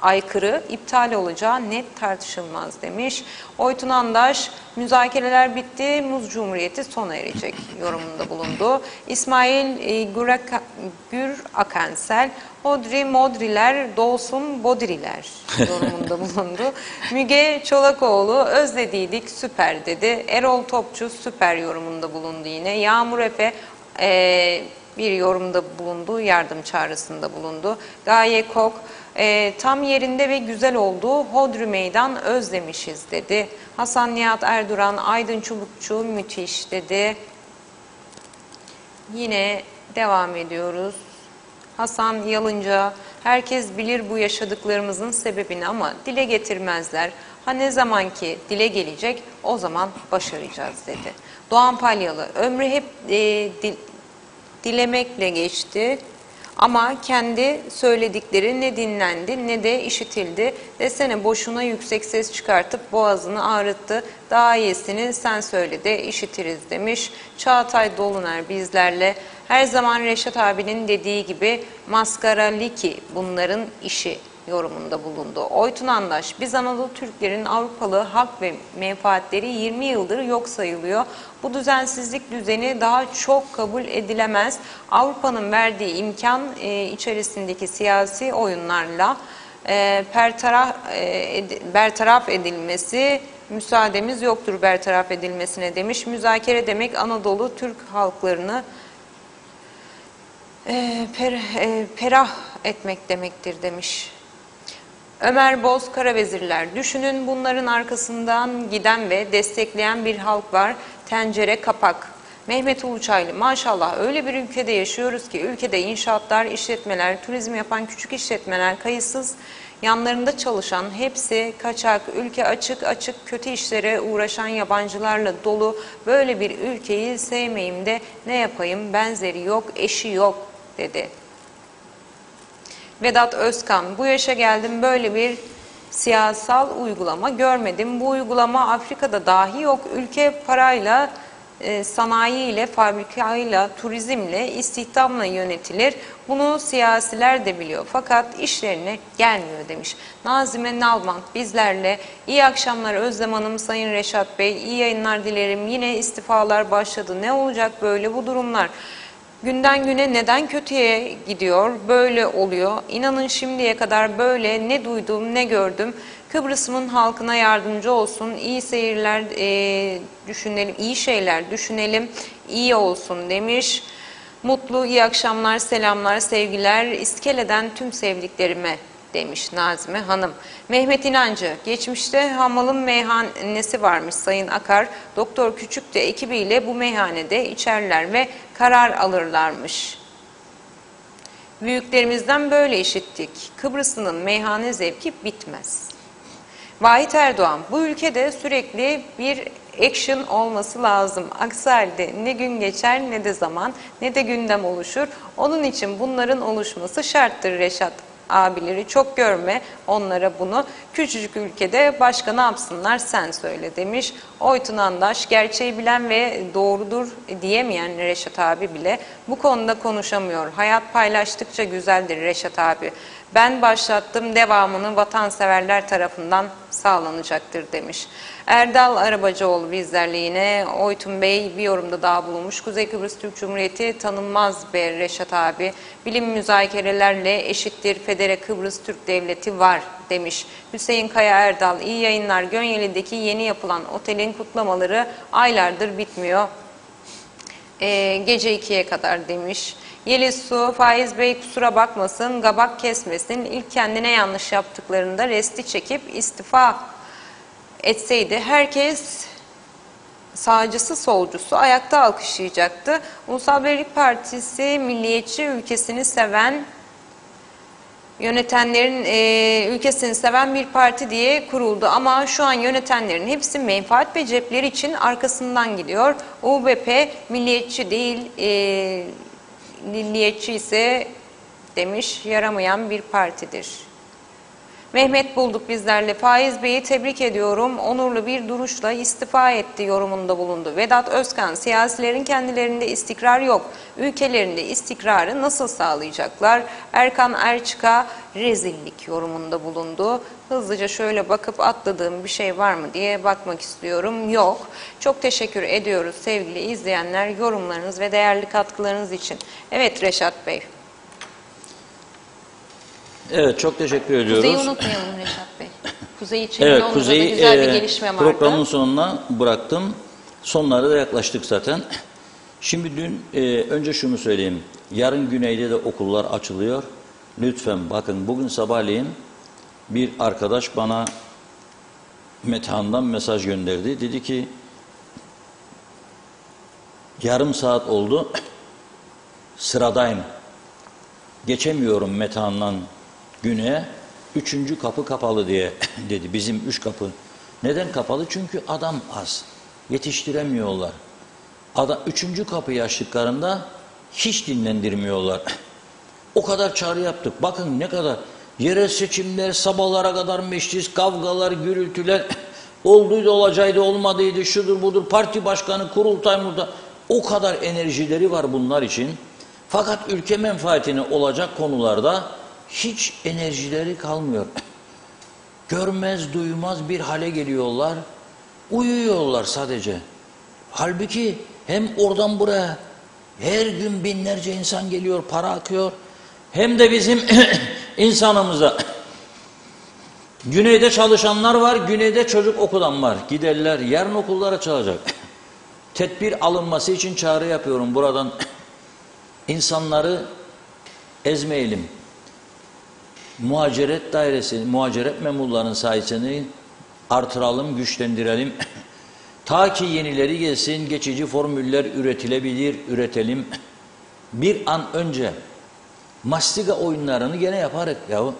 aykırı iptal olacağı net tartışılmaz demiş. Oytun Andaş, müzakereler bitti, Muz Cumhuriyeti sona erecek yorumunda bulundu. İsmail Gür Akensel, Odri Modriler, Dolsun Bodriler yorumunda bulundu. Müge Çolakoğlu, özlediydik süper dedi. Erol Topçu süper yorumunda bulundu yine. Yağmur Efe, bir yorumda bulundu, yardım çağrısında bulundu. Gaye Kok, tam yerinde ve güzel oldu, Hodri Meydan özlemişiz dedi. Hasan Nihat Erduran, Aydın Çubukçu müthiş dedi. Yine devam ediyoruz. Hasan Yalınca, herkes bilir bu yaşadıklarımızın sebebini ama dile getirmezler. Ha ne zaman ki dile gelecek o zaman başaracağız dedi. Doğan Palyalı, ömrü hep dilemekle geçti ama kendi söyledikleri ne dinlendi ne de işitildi. Desene boşuna yüksek ses çıkartıp boğazını ağrıttı. Daha iyisini sen söyle de işitiriz demiş. Çağatay Doluner bizlerle. Her zaman Reşat abinin dediği gibi maskaraliki bunların işi yorumunda bulundu. Oytun Andaş, biz Anadolu Türklerin Avrupalı hak ve menfaatleri 20 yıldır yok sayılıyor. Bu düzensizlik düzeni daha çok kabul edilemez. Avrupa'nın verdiği imkan içerisindeki siyasi oyunlarla bertaraf edilmesi, müsaademiz yoktur bertaraf edilmesine demiş. Müzakere demek Anadolu Türk halklarını perah etmek demektir demiş. Ömer Boz Karavezirler, düşünün bunların arkasından giden ve destekleyen bir halk var. Tencere kapak. Mehmet Uluçaylı, maşallah öyle bir ülkede yaşıyoruz ki ülkede inşaatlar, işletmeler, turizm yapan küçük işletmeler, kayıtsız yanlarında çalışan hepsi kaçak, ülke açık kötü işlere uğraşan yabancılarla dolu. Böyle bir ülkeyi sevmeyeyim de ne yapayım, benzeri yok, eşi yok dedi. Vedat Özkan, bu yaşa geldim böyle bir siyasal uygulama görmedim. Bu uygulama Afrika'da dahi yok. Ülke parayla, sanayiyle, fabrikayla, turizmle, istihdamla yönetilir. Bunu siyasiler de biliyor fakat işlerine gelmiyor demiş. Nazime Nalman bizlerle. İyi akşamlar Özlem Hanım, Sayın Reşat Bey. İyi yayınlar dilerim. Yine istifalar başladı. Ne olacak böyle bu durumlar? Günden güne neden kötüye gidiyor, böyle oluyor? İnanın şimdiye kadar böyle ne duydum ne gördüm. Kıbrıs'ın halkına yardımcı olsun, iyi seyirler düşünelim, iyi şeyler düşünelim, iyi olsun demiş. Mutlu, iyi akşamlar, selamlar, sevgiler, İskele'den tüm sevdiklerime demiş Nazime Hanım. Mehmet İnancı, geçmişte Hamal'ın meyhanesi varmış Sayın Akar. Doktor Küçük de ekibiyle bu meyhanede içerler ve karar alırlarmış. Büyüklerimizden böyle işittik. Kıbrıs'ın meyhane zevki bitmez. Vahit Erdoğan, bu ülkede sürekli bir action olması lazım. Aksi halde ne gün geçer ne de zaman ne de gündem oluşur. Onun için bunların oluşması şarttır Reşat. Abileri çok görme onlara bunu. Küçücük ülkede başka ne yapsınlar sen söyle demiş. Oytun Andaş, gerçeği bilen ve doğrudur diyemeyen Reşat abi bile bu konuda konuşamıyor. Hayat paylaştıkça güzeldir Reşat abi. Ben başlattım, devamını vatanseverler tarafından sağlanacaktır demiş. Erdal Arabacıoğlu bizlerle yine. Oytun Bey bir yorumda daha bulunmuş. Kuzey Kıbrıs Türk Cumhuriyeti tanınmaz be Reşat abi. Bilim müzakerelerle eşittir Federe Kıbrıs Türk Devleti var demiş. Hüseyin Kaya Erdal, iyi yayınlar. Gönyeli'deki yeni yapılan otelin kutlamaları aylardır bitmiyor. Gece 2'ye kadar demiş. Yeliz Su, Faiz Bey kusura bakmasın, gabak kesmesin. İlk kendine yanlış yaptıklarında resti çekip istifa etseydi herkes sağcısı solcusu ayakta alkışlayacaktı. Ulusal Birlik Partisi milliyetçi, ülkesini seven yönetenlerin ülkesini seven bir parti diye kuruldu ama şu an yönetenlerin hepsi menfaat ve cepleri için arkasından gidiyor. UBP milliyetçi değil, milliyetçi ise demiş, yaramayan bir partidir. Mehmet Bulduk bizlerle. Faiz Bey'i tebrik ediyorum. Onurlu bir duruşla istifa etti yorumunda bulundu. Vedat Özkan, siyasilerin kendilerinde istikrar yok. Ülkelerinde istikrarı nasıl sağlayacaklar? Erkan Erçika rezillik yorumunda bulundu. Hızlıca şöyle bakıp atladığım bir şey var mı diye bakmak istiyorum. Yok. Çok teşekkür ediyoruz sevgili izleyenler yorumlarınız ve değerli katkılarınız için. Evet Reşat Bey. Evet, çok teşekkür ediyoruz. Kuzey'i unutmayalım Reşat Bey. Kuzey için Evet, Londra'da Kuzey'i güzel bir gelişme vardı. programın sonuna bıraktım. Sonlara da yaklaştık zaten. Şimdi önce şunu söyleyeyim. Yarın güneyde de okullar açılıyor. Lütfen bakın, bugün sabahleyin bir arkadaş bana Metehan'dan mesaj gönderdi. Dedi ki yarım saat oldu, sıradayım. Geçemiyorum Metehan'dan güneye. 3. kapı kapalı diye dedi. Bizim 3 kapı. Neden kapalı? Çünkü adam az. Yetiştiremiyorlar. 3. kapıyı açtıklarında hiç dinlendirmiyorlar. O kadar çağrı yaptık. Bakın ne kadar. Yerel seçimler, sabahlara kadar meclis, kavgalar, gürültüler. Olduydu, olacaktı, olmadıydı, şudur budur. Parti başkanı, kurultay murda. O kadar enerjileri var bunlar için. Fakat ülke menfaatine olacak konularda hiç enerjileri kalmıyor. Görmez, duymaz bir hale geliyorlar. Uyuyorlar sadece. Halbuki hem oradan buraya her gün binlerce insan geliyor, para akıyor. Hem de bizim insanımıza. Güneyde çalışanlar var, güneyde çocuk okudan var. Giderler, yarın okullar açılacak. Tedbir alınması için çağrı yapıyorum buradan. İnsanları ezmeyelim. Muhaciret dairesi, muhaciret memurlarının sayısını artıralım, güçlendirelim. Ta ki yenileri gelsin, geçici formüller üretilebilir, üretelim. Bir an önce mastika oyunlarını gene yaparız yahu.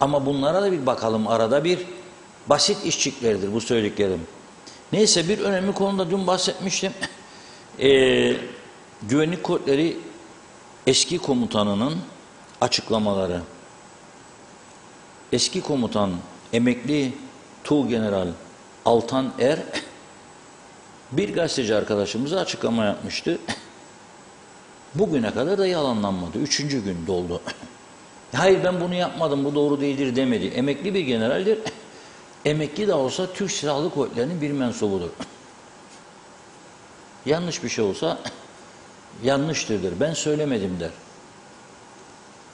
Ama bunlara da bir bakalım, arada bir. Basit işçiliklerdir bu söylediklerim. Neyse, bir önemli konuda dün bahsetmiştim. Güvenlik kuvvetleri eski komutanının açıklamaları. Eski komutan, emekli Tuğgeneral Altan Er, bir gazeteci arkadaşımıza açıklama yapmıştı. Bugüne kadar da yalanlanmadı. 3. gün doldu. Hayır, ben bunu yapmadım, bu doğru değildir demedi. Emekli bir generaldir. Emekli de olsa Türk Silahlı Kuvvetleri'nin bir mensubudur. Yanlış bir şey olsa yanlıştır der. Ben söylemedim der.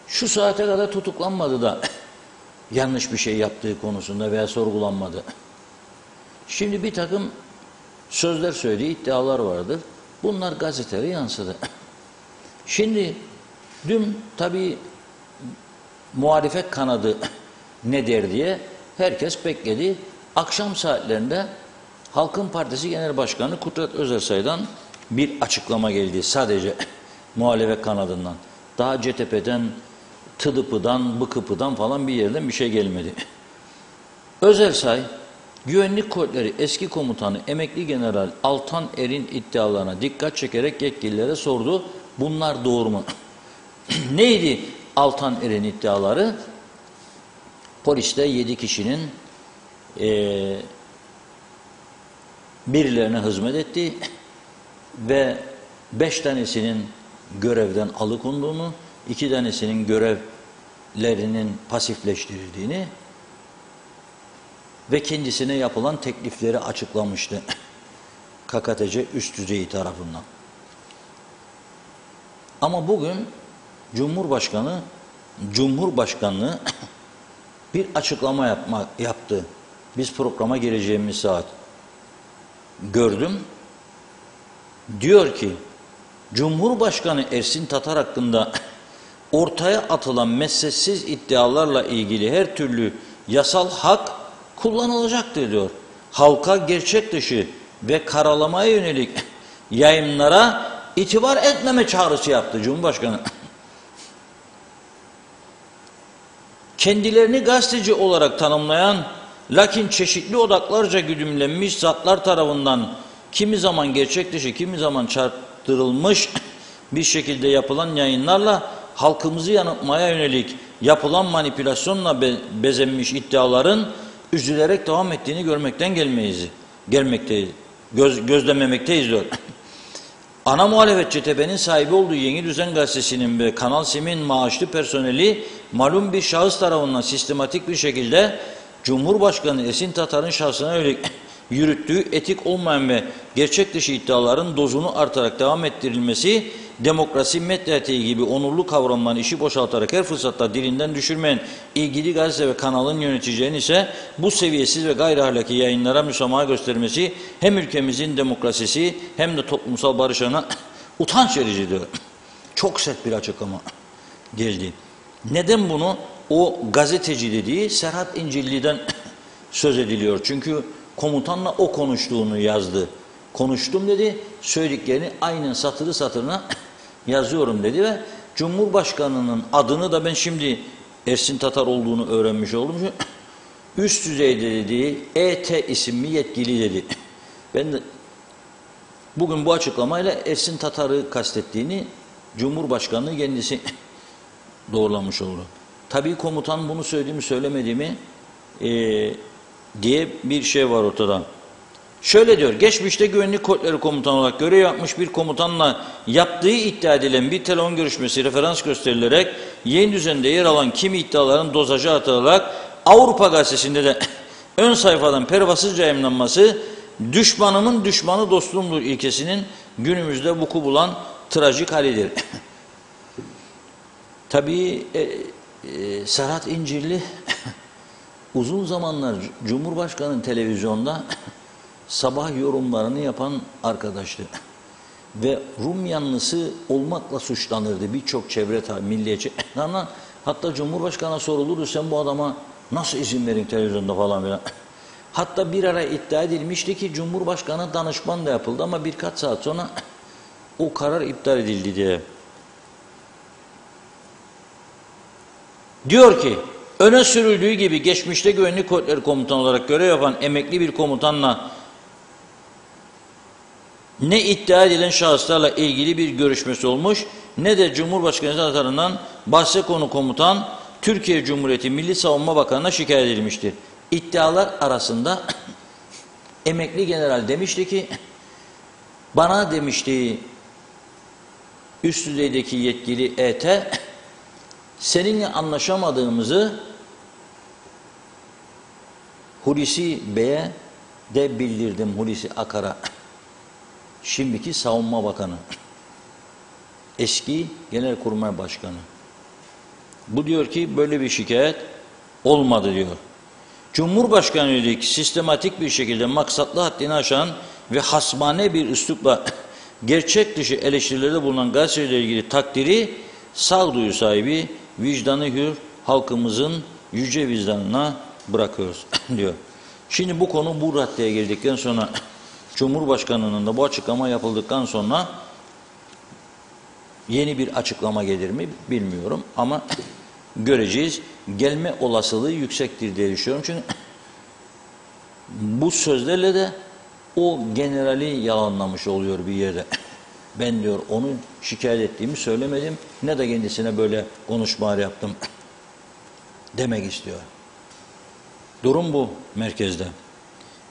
Şu saate kadar tutuklanmadı da yanlış bir şey yaptığı konusunda veya sorgulanmadı. Şimdi bir takım sözler söylediği iddialar vardır. Bunlar gazetelere yansıdı. Şimdi dün tabii muhalefet kanadı ne der diye herkes bekledi. Akşam saatlerinde Halkın Partisi Genel Başkanı Kudret Özersay'dan bir açıklama geldi. Sadece muhalefet kanadından. Daha CTP'den, TDP'dan, BKP'dan falan bir yerden bir şey gelmedi. Özersay, Güvenlik Kuvvetleri eski komutanı emekli general Altan Er'in iddialarına dikkat çekerek yetkililere sordu. Bunlar doğru mu? Neydi Altan Er'in iddiaları? Poliste 7 kişinin birilerine hizmet ettiği ve 5 tanesinin görevden alıkonduğunu, 2 tanesinin görevlerinin pasifleştirildiğini ve kendisine yapılan teklifleri açıklamıştı KKTC üst düzeyi tarafından. Ama bugün Cumhurbaşkanlığı bir açıklama yaptı. Biz programa geleceğimiz saat gördüm. Diyor ki, Cumhurbaşkanı Ersin Tatar hakkında ortaya atılan mesnetsiz iddialarla ilgili her türlü yasal hak kullanılacaktır diyor. Halka gerçek dışı ve karalamaya yönelik yayınlara itibar etmeme çağrısı yaptı Cumhurbaşkanı. Kendilerini gazeteci olarak tanımlayan lakin çeşitli odaklarca güdümlenmiş zatlar tarafından kimi zaman gerçek dışı, kimi zaman çarptırılmış bir şekilde yapılan yayınlarla halkımızı yanıltmaya yönelik yapılan manipülasyonla bezenmiş iddiaların üzülerek devam ettiğini gözlemlemekteyiz diyor. Ana muhalefet CTP'nin sahibi olduğu Yeni Düzen Gazetesi'nin ve Kanal Sim'in maaşlı personeli malum bir şahıs tarafından sistematik bir şekilde Cumhurbaşkanı Ersin Tatar'ın şahsına yürüttüğü etik olmayan ve gerçek dışı iddiaların dozunu artarak devam ettirilmesi, demokrasi, medya etiği gibi onurlu kavramların işi boşaltarak her fırsatta dilinden düşürmeyen ilgili gazete ve kanalın yöneticilerinin ise bu seviyesiz ve gayri ahlaki yayınlara müsamaha göstermesi hem ülkemizin demokrasisi hem de toplumsal barışına utanç verici diyor. Çok sert bir açıklama geldi. Neden bunu? O gazeteci dediği Serhat İncilli'den söz ediliyor. Çünkü komutanla o konuştuğunu yazdı. Konuştum dedi, söylediklerini aynen satırı satırına yazıyorum dedi ve Cumhurbaşkanı'nın adını da ben şimdi Ersin Tatar olduğunu öğrenmiş oldum. Üst düzeyde dediği ET isimli yetkili dedi. Ben de bugün bu açıklamayla Ersin Tatar'ı kastettiğini Cumhurbaşkanı kendisi doğrulamış oldu. Tabii komutan bunu söylediğimi söylemediğimi diye bir şey var ortada. Şöyle diyor, geçmişte güvenlik kuvvetleri komutanı olarak görev yapmış bir komutanla yaptığı iddia edilen bir telefon görüşmesi referans gösterilerek yayın düzeninde yer alan kimi iddiaların dozajı atılarak Avrupa Gazetesi'nde de ön sayfadan pervasızca yayımlanması düşmanımın düşmanı dostumdur ilkesinin günümüzde vuku bulan trajik halidir. Tabii Serhat İncirli uzun zamanlar Cumhurbaşkanı televizyonda sabah yorumlarını yapan arkadaştı. Ve Rum yanlısı olmakla suçlanırdı birçok çevre milliyetçi. Hatta Cumhurbaşkanı'na sorulurdu, sen bu adama nasıl izin verin televizyonda falan filan. Hatta bir ara iddia edilmişti ki Cumhurbaşkanı danışman da yapıldı ama birkaç saat sonra o karar iptal edildi diye. Diyor ki, öne sürüldüğü gibi geçmişte güvenlik kuvvetleri komutanı olarak görev yapan emekli bir komutanla ne iddia edilen şahıslarla ilgili bir görüşmesi olmuş, ne de Cumhurbaşkanı tarafından bahse konu komutan Türkiye Cumhuriyeti Milli Savunma Bakanı'na şikayet edilmiştir. İddialar arasında emekli general demişti ki, bana demişti üst düzeydeki yetkili ET, seninle anlaşamadığımızı Hulusi Bey'e de bildirdim, Hulusi Akar'a. Şimdiki Savunma Bakanı. Eski Genelkurmay Başkanı. Bu diyor ki böyle bir şikayet olmadı diyor. Cumhurbaşkanı yönelik sistematik bir şekilde maksatlı haddini aşan ve hasmane bir üslupla gerçek dışı eleştirilerde bulunan gazetecilerle ilgili takdiri sağduyu sahibi, vicdanı hür halkımızın yüce vicdanına bırakıyoruz diyor. Şimdi bu konu bu raddeye geldikten sonra Cumhurbaşkanı'nın da bu açıklama yapıldıktan sonra yeni bir açıklama gelir mi bilmiyorum ama göreceğiz. Gelme olasılığı yüksektir diye düşünüyorum. Çünkü bu sözlerle de o generali yalanlamış oluyor bir yerde. Ben diyor onu şikayet ettiğimi söylemedim. Ne de kendisine böyle konuşmalar yaptım demek istiyor. Durum bu merkezde.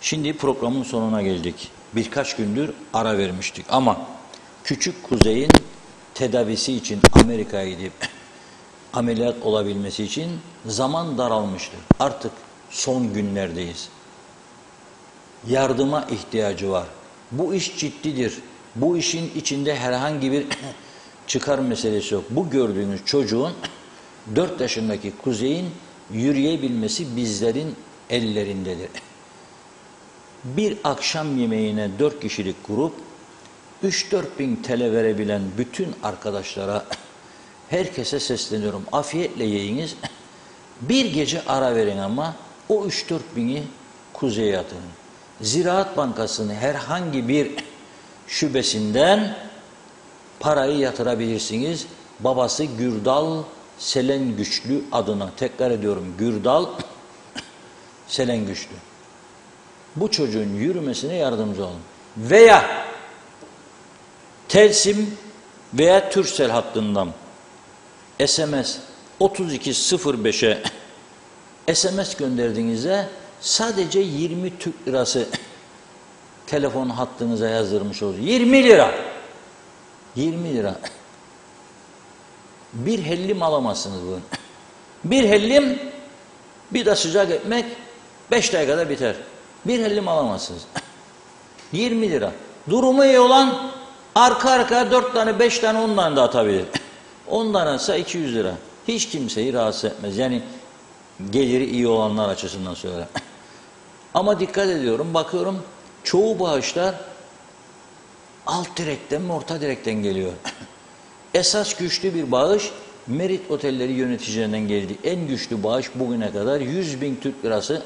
Şimdi programın sonuna geldik. Birkaç gündür ara vermiştik ama Küçük Kuzey'in tedavisi için Amerika'ya gidip ameliyat olabilmesi için zaman daralmıştır. Artık son günlerdeyiz. Yardıma ihtiyacı var. Bu iş ciddidir. Bu işin içinde herhangi bir çıkar meselesi yok. Bu gördüğünüz çocuğun 4 yaşındaki Kuzey'in yürüyebilmesi bizlerin ellerindedir. Bir akşam yemeğine 4 kişilik grup 3-4 bin TL verebilen bütün arkadaşlara herkese sesleniyorum. Afiyetle yiyiniz. Bir gece ara verin ama o 3-4 bini Kuzey'e yatırın. Ziraat Bankası'nın herhangi bir şubesinden parayı yatırabilirsiniz. Babası Gürdal Selengüçlü adına. Tekrar ediyorum, Gürdal Selengüçlü. Bu çocuğun yürümesine yardımcı olun. Veya Telsim veya Turkcell hattından SMS 3205'e SMS gönderdiğinizde sadece 20 Türk lirası telefon hattınıza yazdırmış olur. 20 lira. 20 lira. Bir hellim alamazsınız bunu. Bir hellim, bir de sıcak ekmek 5 dakikada biter. Bir hellim alamazsınız. 20 lira. Durumu iyi olan arka arkaya 4 tane, 5 tane, 10 tane de atabilir. 10 tane ise 200 lira. Hiç kimseyi rahatsız etmez. Yani geliri iyi olanlar açısından söylüyorum. Ama dikkat ediyorum, bakıyorum çoğu bağışlar alt direkten mi orta direkten geliyor. Esas güçlü bir bağış Merit Otelleri yöneticilerinden geldi. En güçlü bağış bugüne kadar 100.000 Türk lirası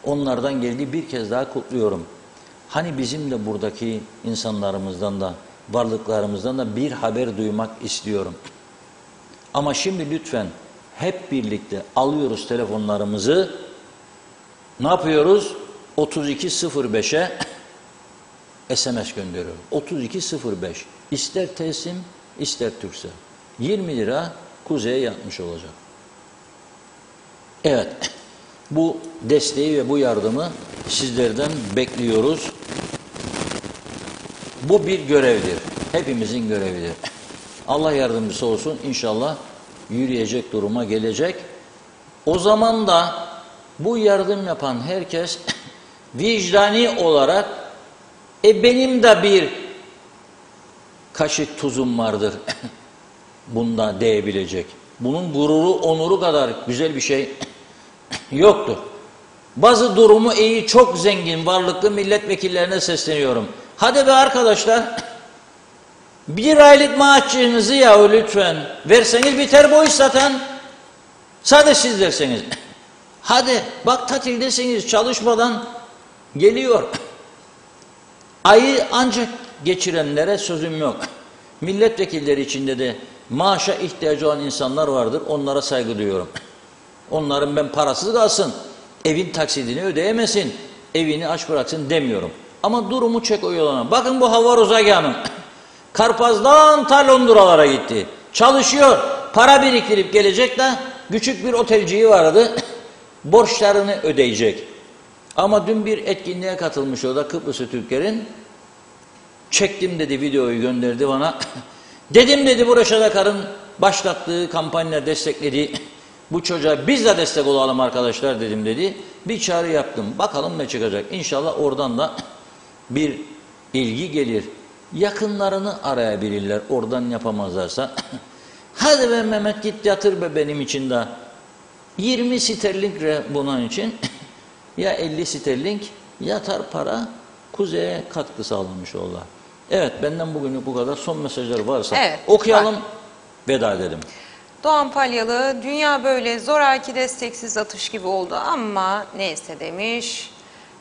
onlardan geldi. Bir kez daha kutluyorum. Hani bizim de buradaki insanlarımızdan da, varlıklarımızdan da bir haber duymak istiyorum. Ama şimdi lütfen hep birlikte alıyoruz telefonlarımızı. Ne yapıyoruz? 3205'e SMS gönderiyoruz. 3205. İster Telsim, ister Turkcell. 20 lira kuzeye yatmış olacak. Evet, bu desteği ve bu yardımı sizlerden bekliyoruz. Bu bir görevdir. Hepimizin görevidir. Allah yardımcısı olsun. İnşallah yürüyecek duruma gelecek. O zaman da bu yardım yapan herkes vicdani olarak benim de bir kaşık tuzum vardır bunda diyebilecek. Bunun gururu, onuru kadar güzel bir şey yoktur. Bazı durumu iyi, çok zengin, varlıklı milletvekillerine sesleniyorum. Hadi be arkadaşlar, bir aylık maaşınızı ya lütfen verseniz biter bu iş zaten. Sadece siz derseniz. Hadi bak tatildesiniz, çalışmadan geliyor. Ayı ancak geçirenlere sözüm yok. Milletvekilleri içinde de maaşa ihtiyacı olan insanlar vardır. Onlara saygı duyuyorum. Onların ben parasız kalsın, evin taksidini ödeyemesin, evini aç bıraksın demiyorum. Ama durumu çek o yoluna. Bakın bu Hava Rozagi Hanım. Karpaz'dan ta Londra'lara gitti. Çalışıyor. Para biriktirip gelecek de küçük bir otelciyi vardı. Borçlarını ödeyecek. Ama dün bir etkinliğe katılmış o da Kıbrıs'ı Türklerin. Çektim dedi, videoyu gönderdi bana. Dedim dedi bu Reşat Akar'ın başlattığı kampanya desteklediği bu çocuğa biz de destek olalım arkadaşlar dedim dedi. Bir çağrı yaptım. Bakalım ne çıkacak. İnşallah oradan da bir ilgi gelir. Yakınlarını arayabilirler. Oradan yapamazlarsa. Hadi be Mehmet git yatır be benim için de. 20 sterlink bunun için. Ya 50 sterlink yatar para kuzeye katkı sağlamış olurlar. Evet benden bugünlük bu kadar. Son mesajlar varsa okuyalım, veda edelim. Doğan Palyalı, dünya böyle zoraki desteksiz atış gibi oldu ama neyse demiş.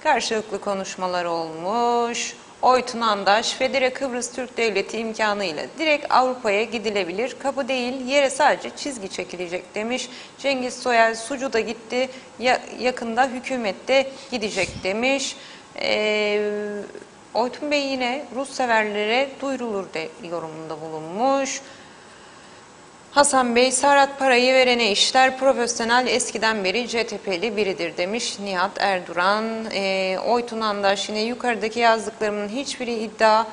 Karşılıklı konuşmalar olmuş. Oytun Andaş, Federe Kıbrıs Türk Devleti imkanıyla direkt Avrupa'ya gidilebilir. Kapı değil, yere sadece çizgi çekilecek demiş. Cengiz Soyer, Sucu da gitti, yakında hükümet de gidecek demiş. Oytun Bey yine Rus severlere duyurulur de yorumunda bulunmuş. Hasan Bey, Serhat parayı verene işler, profesyonel eskiden beri CTP'li biridir demiş Nihat Erduran. Oytun Andaş yine yukarıdaki yazdıklarımın hiçbiri iddia,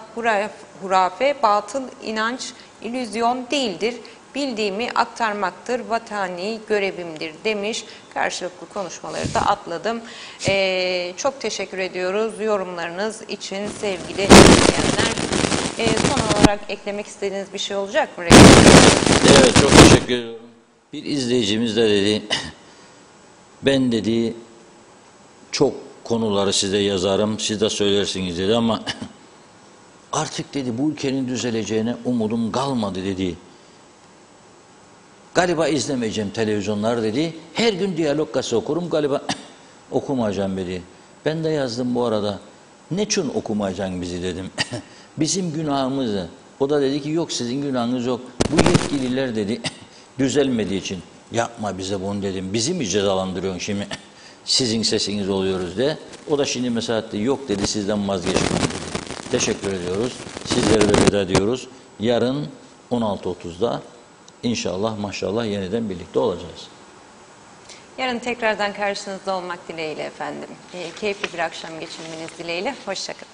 hurafe, batıl inanç, illüzyon değildir. Bildiğimi aktarmaktır, vatani görevimdir demiş. Karşılıklı konuşmaları da atladım. Çok teşekkür ediyoruz yorumlarınız için sevgili izleyenler. Son olarak eklemek istediğiniz bir şey olacak mı? Evet çok teşekkür ediyorum. Bir izleyicimiz de dedi, ben dedi çok konuları size yazarım, siz de söylersiniz dedi ama artık dedi bu ülkenin düzeleceğine umudum kalmadı dedi. Galiba izlemeyeceğim televizyonlar dedi. Her gün Diyalog Gazete okurum galiba okumayacağım dedi. Ben de yazdım bu arada. Ne için okumayacaksın bizi dedim. Bizim günahımızı. O da dedi ki yok sizin günahınız yok. Bu yetkililer dedi düzelmediği için yapma bize bunu dedim. Bizi mi cezalandırıyorsun şimdi? Sizin sesiniz oluyoruz de. O da şimdi mesela yok dedi sizden vazgeçmem dedi. Teşekkür ediyoruz. Sizlere de veda ediyoruz. Yarın 16.30'da İnşallah maşallah yeniden birlikte olacağız. Yarın tekrardan karşınızda olmak dileğiyle efendim. Keyifli bir akşam geçirmeniz dileğiyle. Hoşça kalın.